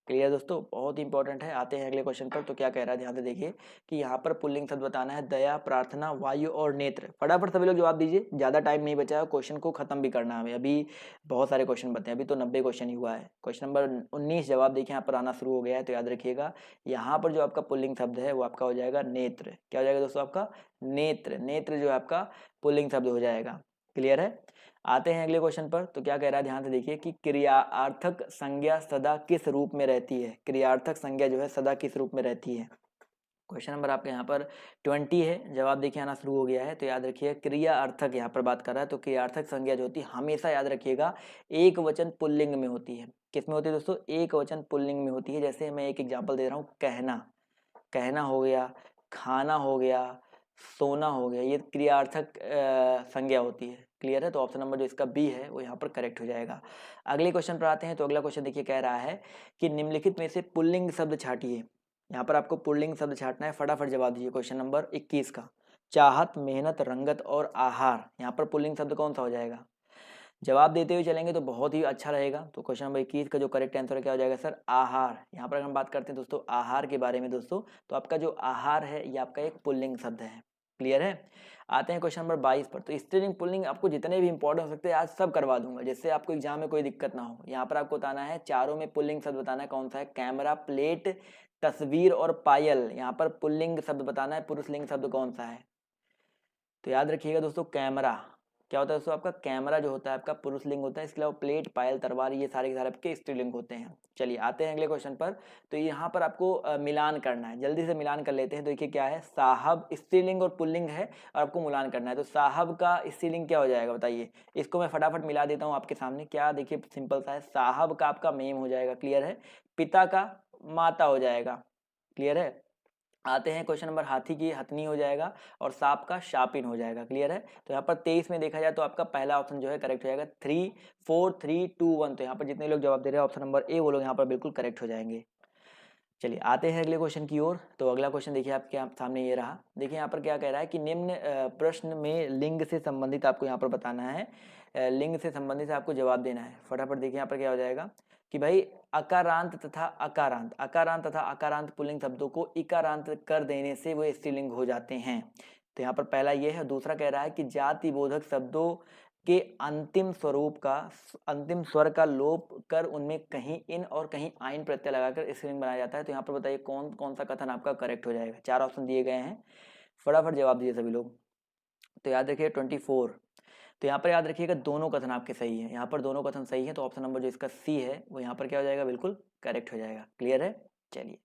क्लियर दोस्तों, बहुत इंपॉर्टेंट है। आते हैं अगले क्वेश्चन पर। तो क्या कह रहा है ध्यान से देखिए, कि यहाँ पर पुल्लिंग शब्द बताना है, दया, प्रार्थना, वायु और नेत्र। फटाफट सभी लोग जवाब दीजिए, ज़्यादा टाइम नहीं बचा है, क्वेश्चन को खत्म भी करना है हमें। अभी बहुत सारे क्वेश्चन बचे हैं, अभी तो 90 क्वेश्चन ही हुआ है। क्वेश्चन नंबर 19 जवाब देखिए यहाँ पर आना शुरू हो गया है। तो याद रखिएगा यहाँ पर जो आपका पुल्लिंग शब्द है वो आपका हो जाएगा नेत्र। क्या हो जाएगा दोस्तों आपका नेत्र। नेत्र जो है आपका पुल्लिंग शब्द हो जाएगा। क्लियर है। आते हैं अगले क्वेश्चन पर। तो क्या कह रहा है ध्यान से देखिए, कि क्रियार्थक संज्ञा सदा किस रूप में रहती है। क्रियार्थक संज्ञा जो है सदा किस रूप में रहती है। क्वेश्चन नंबर आपके यहाँ पर 20 है, जवाब देखिए आना शुरू हो गया है। तो याद रखिए क्रिया अर्थक यहाँ पर बात कर रहा है। तो क्रियार्थक संज्ञा जो होती है हमेशा याद रखिएगा एक वचन पुल्लिंग में होती है। किस में होती है दोस्तों, एक वचन पुल्लिंग में होती है। जैसे मैं एक एग्जाम्पल दे रहा हूँ, कहना, कहना हो गया, खाना हो गया, सोना हो गया, ये क्रियार्थक संज्ञा होती है। क्लियर है। तो ऑप्शन नंबर जो इसका बी है वो यहाँ पर करेक्ट हो जाएगा। अगले क्वेश्चन पर आते हैं। तो अगला क्वेश्चन देखिए कह रहा है, कि निम्नलिखित में से पुल्लिंग शब्द छांटिए। यहाँ पर आपको पुल्लिंग शब्द छाटना है, फटाफट जवाब दीजिए। क्वेश्चन नंबर 21 का, चाहत, मेहनत, रंगत और आहार, यहाँ पर पुल्लिंग शब्द कौन सा हो जाएगा? जवाब देते हुए चलेंगे तो बहुत ही अच्छा रहेगा। तो क्वेश्चन नंबर 21 का जो करेक्ट आंसर क्या हो जाएगा सर? आहार। यहाँ पर अगर हम बात करते हैं दोस्तों आहार के बारे में दोस्तों, तो आपका जो आहार है ये आपका एक पुल्लिंग शब्द है। क्लियर है? आते हैं क्वेश्चन नंबर 22 पर। तो स्त्रीलिंग पुल्लिंग आपको जितने भी इंपॉर्टेंट हो सकते हैं आज सब करवा दूंगा, जिससे आपको एग्जाम में कोई दिक्कत ना हो। यहाँ पर आपको बताना है चारों में पुल्लिंग शब्द बताना है कौन सा है। कैमरा, प्लेट, तस्वीर और पायल। यहाँ पर पुल्लिंग शब्द बताना है, पुरुष लिंग शब्द कौन सा है? तो याद रखिएगा दोस्तों कैमरा क्या होता है दोस्तों? आपका कैमरा जो होता है आपका पुरुष लिंग होता है। इसके अलावा प्लेट, पायल, तलवार ये सारे के सारे आपके स्त्रीलिंग होते हैं। चलिए आते हैं अगले क्वेश्चन पर। तो यहाँ पर आपको मिलान करना है, जल्दी से मिलान कर लेते हैं। तो देखिए क्या है, साहब स्त्रीलिंग और पुल्लिंग है और आपको मिलान करना है। तो साहब का स्त्रीलिंग क्या हो जाएगा बताइए? इसको मैं फटाफट मिला देता हूँ आपके सामने। क्या देखिए सिंपल सा है, साहब का आपका मेम हो जाएगा। क्लियर है? पिता का माता हो जाएगा। क्लियर है? आते हैं क्वेश्चन नंबर, हाथी की हथनी हो जाएगा और सांप का शापिन हो जाएगा। क्लियर है? तो यहाँ पर 23 में देखा जाए तो आपका पहला ऑप्शन जो है करेक्ट हो जाएगा। 3 4 3 2 1। तो यहाँ पर जितने लोग जवाब दे रहे हैं ऑप्शन नंबर ए, वो लोग यहाँ पर बिल्कुल करेक्ट हो जाएंगे। चलिए आते हैं अगले क्वेश्चन की ओर। तो अगला क्वेश्चन देखिए आपके सामने ये रहा। देखिए यहाँ पर क्या कह रहा है कि निम्न प्रश्न में लिंग से संबंधित आपको यहाँ पर बताना है, लिंग से संबंधित आपको जवाब देना है। फटाफट देखिए यहाँ पर क्या हो जाएगा कि भाई अकारांत तथा अकारांत, अकारांत तथा अकारांत पुल्लिंग शब्दों को इकारांत कर देने से वो स्त्रीलिंग हो जाते हैं। तो यहाँ पर पहला ये है। दूसरा कह रहा है कि जाति बोधक शब्दों के अंतिम स्वरूप का, अंतिम स्वर का लोप कर उनमें कहीं इन और कहीं आइन प्रत्यय लगाकर स्त्रीलिंग बनाया जाता है। तो यहाँ पर बताइए कौन कौन सा कथन आपका करेक्ट हो जाएगा? 4 ऑप्शन दिए गए हैं, फटाफट जवाब दीजिए सभी लोग। तो याद रखिए 24। तो यहाँ पर याद रखिएगा दोनों कथन आपके सही है, यहाँ पर दोनों कथन सही है। तो ऑप्शन नंबर जो इसका सी है वो यहाँ पर क्या हो जाएगा? बिल्कुल करेक्ट हो जाएगा। क्लियर है? चलिए,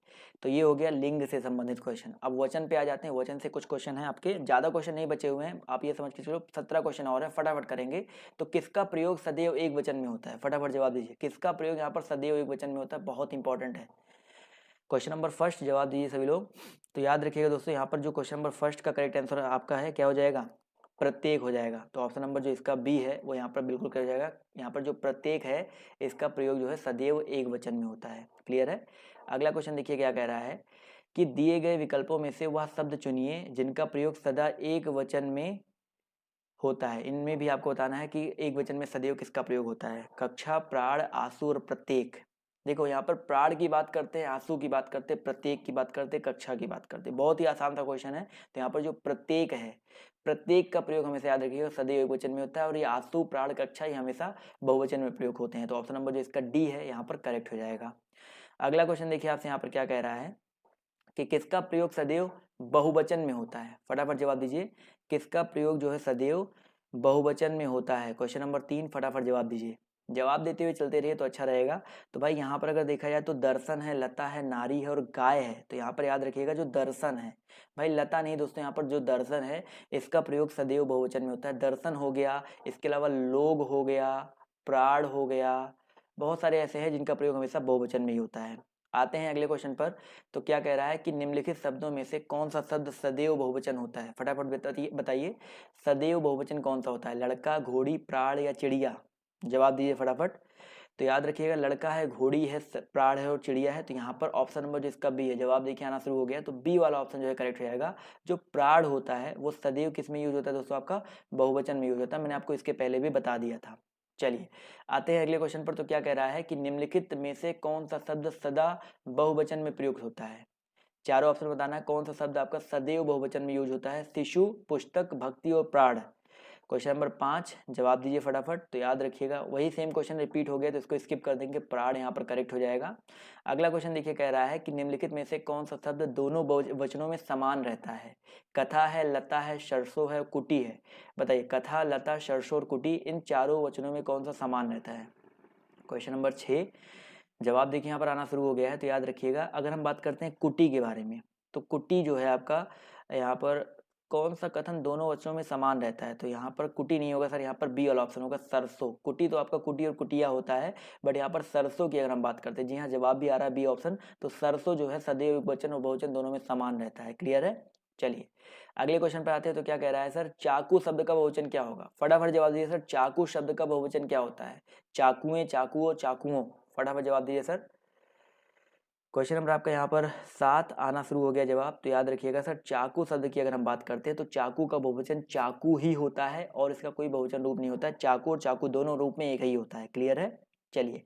तो ये हो गया लिंग से संबंधित क्वेश्चन। अब वचन पे आ जाते हैं। वचन से कुछ क्वेश्चन है आपके, ज्यादा क्वेश्चन नहीं बचे हुए हैं, आप ये समझ के चलो 17 क्वेश्चन और है, फटाफट करेंगे। तो किसका प्रयोग सदैव एक वचन में होता है? फटाफट जवाब दीजिए। किसका प्रयोग यहाँ पर सदैव एक वचन में होता है? बहुत इंपॉर्टेंट है। क्वेश्चन नंबर फर्स्ट जवाब दीजिए सभी लोग। तो याद रखिएगा दोस्तों यहाँ पर जो क्वेश्चन नंबर फर्स्ट का करेक्ट आंसर आपका है क्या हो जाएगा? प्रत्येक हो जाएगा। तो ऑप्शन नंबर जो इसका बी है वो यहाँ पर बिल्कुल कर जाएगा। यहाँ पर जो प्रत्येक है इसका प्रयोग जो है सदैव एक वचन में होता है। क्लियर है? अगला क्वेश्चन देखिए क्या कह रहा है कि दिए गए विकल्पों में से वह शब्द चुनिए जिनका प्रयोग सदा एक वचन में होता है। इनमें भी आपको बताना है कि एक वचन में सदैव किसका प्रयोग होता है। कक्षा, प्राण, आंसू और प्रत्येक। देखो यहाँ पर प्राण की बात करते हैं, आंसू की बात करते हैं, प्रत्येक की बात करते हैं, कक्षा की बात करते हैं। बहुत ही आसान सा क्वेश्चन है। तो यहाँ पर जो प्रत्येक है, प्रत्येक का प्रयोग हमेशा याद रखिएगा सदैव एक वचन में होता है। और ये आंसू, प्राण, कक्षा ये हमेशा बहुवचन में प्रयोग होते हैं। तो ऑप्शन नंबर जो इसका डी है यहाँ पर करेक्ट हो जाएगा। अगला क्वेश्चन देखिए आपसे यहाँ पर क्या कह रहा है कि किसका प्रयोग सदैव बहुवचन में होता है? फटाफट जवाब दीजिए। किसका प्रयोग जो है सदैव बहुवचन में होता है? क्वेश्चन नंबर 3, फटाफट जवाब दीजिए। जवाब देते हुए चलते रहिए तो अच्छा रहेगा। तो भाई यहाँ पर अगर देखा जाए तो दर्शन है, लता है, नारी है और गाय है। तो यहाँ पर याद रखिएगा जो दर्शन है, भाई लता नहीं दोस्तों, यहाँ पर जो दर्शन है इसका प्रयोग सदैव बहुवचन में होता है। दर्शन हो गया, इसके अलावा लोग हो गया, प्राण हो गया, बहुत सारे ऐसे हैं जिनका प्रयोग हमेशा बहुवचन में ही होता है। आते हैं अगले क्वेश्चन पर। तो क्या कह रहा है कि निम्नलिखित शब्दों में से कौन सा शब्द सदैव बहुवचन होता है? फटाफट बताइए सदैव बहुवचन कौन सा होता है? लड़का, घोड़ी, प्राण या चिड़िया? जवाब दीजिए फटाफट। तो याद रखिएगा लड़का है, घोड़ी है, प्राण है और चिड़िया है। तो यहाँ पर ऑप्शन नंबर जो इसका बी है, जवाब देखिए आना शुरू हो गया। तो बी वाला ऑप्शन जो है करेक्ट हो जाएगा। जो प्राण होता है वो सदैव किस में यूज होता है दोस्तों? आपका बहुवचन में यूज होता है। मैंने आपको इसके पहले भी बता दिया था। चलिए आते हैं अगले क्वेश्चन पर। तो क्या कह रहा है कि निम्नलिखित में से कौन सा शब्द सदा बहुवचन में प्रयुक्त होता है? चारों ऑप्शन बताना है कौन सा शब्द आपका सदैव बहुवचन में यूज होता है। शिशु, पुस्तक, भक्ति और प्राण। क्वेश्चन नंबर 5 जवाब दीजिए फटाफट। तो याद रखिएगा वही सेम क्वेश्चन रिपीट हो गया तो इसको स्किप कर देंगे, प्राण यहाँ पर करेक्ट हो जाएगा। अगला क्वेश्चन देखिए कह रहा है कि निम्नलिखित में से कौन सा शब्द दोनों वचनों में समान रहता है? कथा है, लता है, सरसों है, कुटी है। बताइए कथा, लता, सरसों और कुटी इन चारों वचनों में कौन सा समान रहता है? क्वेश्चन नंबर 6 जवाब देखिए यहाँ पर आना शुरू हो गया है। तो याद रखिएगा अगर हम बात करते हैं कुटी के बारे में, तो कुटी जो है आपका यहाँ पर कौन सा कथन दोनों वचनों में समान रहता है? तो यहाँ पर कुटी नहीं होगा सर, यहाँ पर बी वाला ऑप्शन होगा सरसों। कुटी तो आपका कुटी और कुटिया होता है, बट यहाँ पर सरसों की अगर हम बात करते हैं, जी हाँ जवाब भी आ रहा है बी ऑप्शन। तो सरसों जो है सदैव वचन और बहुवचन दोनों में समान रहता है। क्लियर है? चलिए अगले क्वेश्चन पर आते हैं। तो क्या कह रहा है सर चाकू शब्द का बहुवचन क्या होगा? फटाफट जवाब दीजिए सर। चाकू शब्द का बहुवचन क्या होता है? चाकुएं, चाकुओं, चाकुओं। फटाफट जवाब दीजिए सर। क्वेश्चन नंबर आपका यहाँ पर 7 आना शुरू हो गया जवाब। तो याद रखिएगा सर, चाकू शब्द की अगर हम बात करते हैं तो चाकू का बहुवचन चाकू ही होता है और इसका कोई बहुवचन रूप नहीं होता है। चाकू और चाकू दोनों रूप में एक ही होता है। क्लियर है? चलिए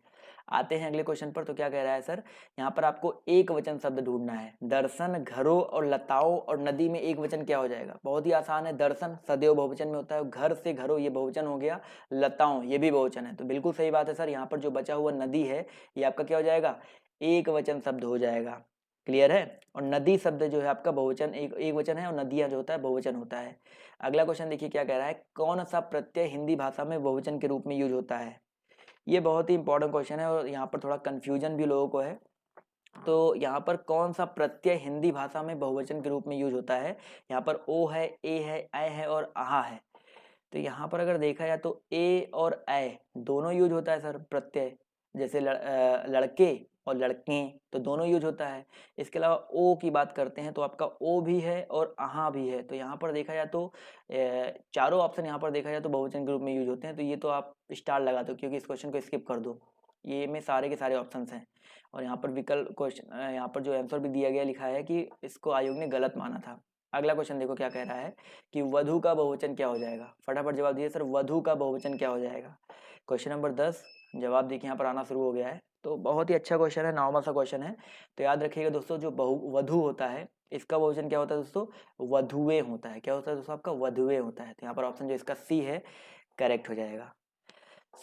आते हैं अगले क्वेश्चन पर। तो क्या कह रहा है सर, यहाँ पर आपको एक वचन शब्द ढूंढना है। दर्शन, घरों और लताओं और नदी में एक वचन क्या हो जाएगा? बहुत ही आसान है। दर्शन सदैव बहुवचन में होता है, घर से घरों ये बहुवचन हो गया, लताओं ये भी बहुवचन है। तो बिल्कुल सही बात है सर, यहाँ पर जो बचा हुआ नदी है ये आपका क्या हो जाएगा? एक वचन शब्द हो जाएगा। क्लियर है? और नदी शब्द जो है आपका बहुवचन एक वचन है और नदियां जो होता है बहुवचन होता है। अगला क्वेश्चन देखिए क्या कह रहा है, कौन सा प्रत्यय हिंदी भाषा में बहुवचन के रूप में यूज होता है? ये बहुत ही इंपॉर्टेंट क्वेश्चन है और यहाँ पर थोड़ा कंफ्यूजन भी लोगों को है। तो यहाँ पर कौन सा प्रत्यय हिंदी भाषा में बहुवचन के रूप में यूज होता है? यहाँ पर ओ है, ए है, ऐ है और आहा है। तो यहाँ पर अगर देखा जाए तो ए और ऐ दोनों यूज होता है सर प्रत्यय। जैसे लड़के और लड़के तो दोनों यूज होता है। इसके अलावा ओ की बात करते हैं तो आपका ओ भी है और आहा भी है। तो यहाँ पर देखा जाए तो चारों ऑप्शन यहाँ पर देखा जाए तो बहुवचन के रूप में यूज होते हैं। तो ये तो आप स्टार लगा दो क्योंकि इस क्वेश्चन को स्किप कर दो। ये में सारे के सारे ऑप्शंस हैं और यहाँ पर विकल्प क्वेश्चन यहाँ पर जो आंसर भी दिया गया लिखा है कि इसको आयोग ने गलत माना था। अगला क्वेश्चन देखो क्या कह रहा है कि वधु का बहुवचन क्या हो जाएगा? फटाफट जवाब दीजिए सर, वधु का बहुवचन क्या हो जाएगा? क्वेश्चन नंबर 10 जवाब देखिए यहाँ पर आना शुरू हो गया है। तो बहुत ही अच्छा क्वेश्चन है, नॉर्मल सा क्वेश्चन है। तो याद रखिएगा दोस्तों, जो वधु होता है इसका बहुवचन क्या होता है दोस्तों? वधुएं होता है। क्या होता है दोस्तों आपका? वधुएं होता है। तो यहाँ पर ऑप्शन जो इसका सी है करेक्ट हो जाएगा।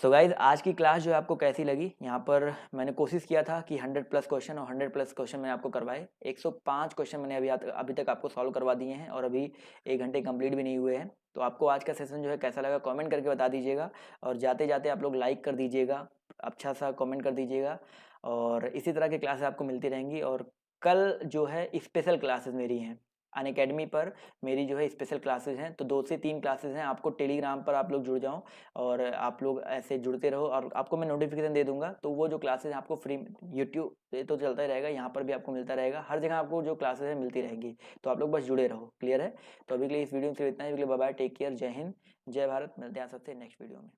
सो गाइज आज की क्लास जो है आपको कैसी लगी? यहाँ पर मैंने कोशिश किया था कि 100 प्लस क्वेश्चन और 100 प्लस क्वेश्चन मैंने आपको करवाए। 105 क्वेश्चन मैंने अभी तक आपको सॉल्व करवा दिए हैं और अभी 1 घंटे कंप्लीट भी नहीं हुए हैं। तो आपको आज का सेशन जो है कैसा लगा कमेंट करके बता दीजिएगा और जाते जाते आप लोग लाइक कर दीजिएगा, अच्छा सा कमेंट कर दीजिएगा और इसी तरह की क्लासेस आपको मिलती रहेंगी। और कल जो है स्पेशल क्लासेस मेरी हैं अनअकैडमी पर, मेरी जो है स्पेशल क्लासेस हैं। तो 2 से 3 क्लासेस हैं। आपको टेलीग्राम पर आप लोग जुड़ जाओ और आप लोग ऐसे जुड़ते रहो और आपको मैं नोटिफिकेशन दे दूंगा। तो वो जो क्लासेस हैं आपको फ्री यूट्यूब पे तो चलता ही रहेगा, यहाँ पर भी आपको मिलता रहेगा, हर जगह आपको जो क्लासेस है मिलती रहेंगी। तो आप लोग बस जुड़े रहो। क्लियर है? तो अभी के लिए इस वीडियो में सिर्फ इतना ही। बाय बाय, टेक केयर, जय हिंद, जय भारत। मिलते हैं सबसे नेक्स्ट वीडियो में।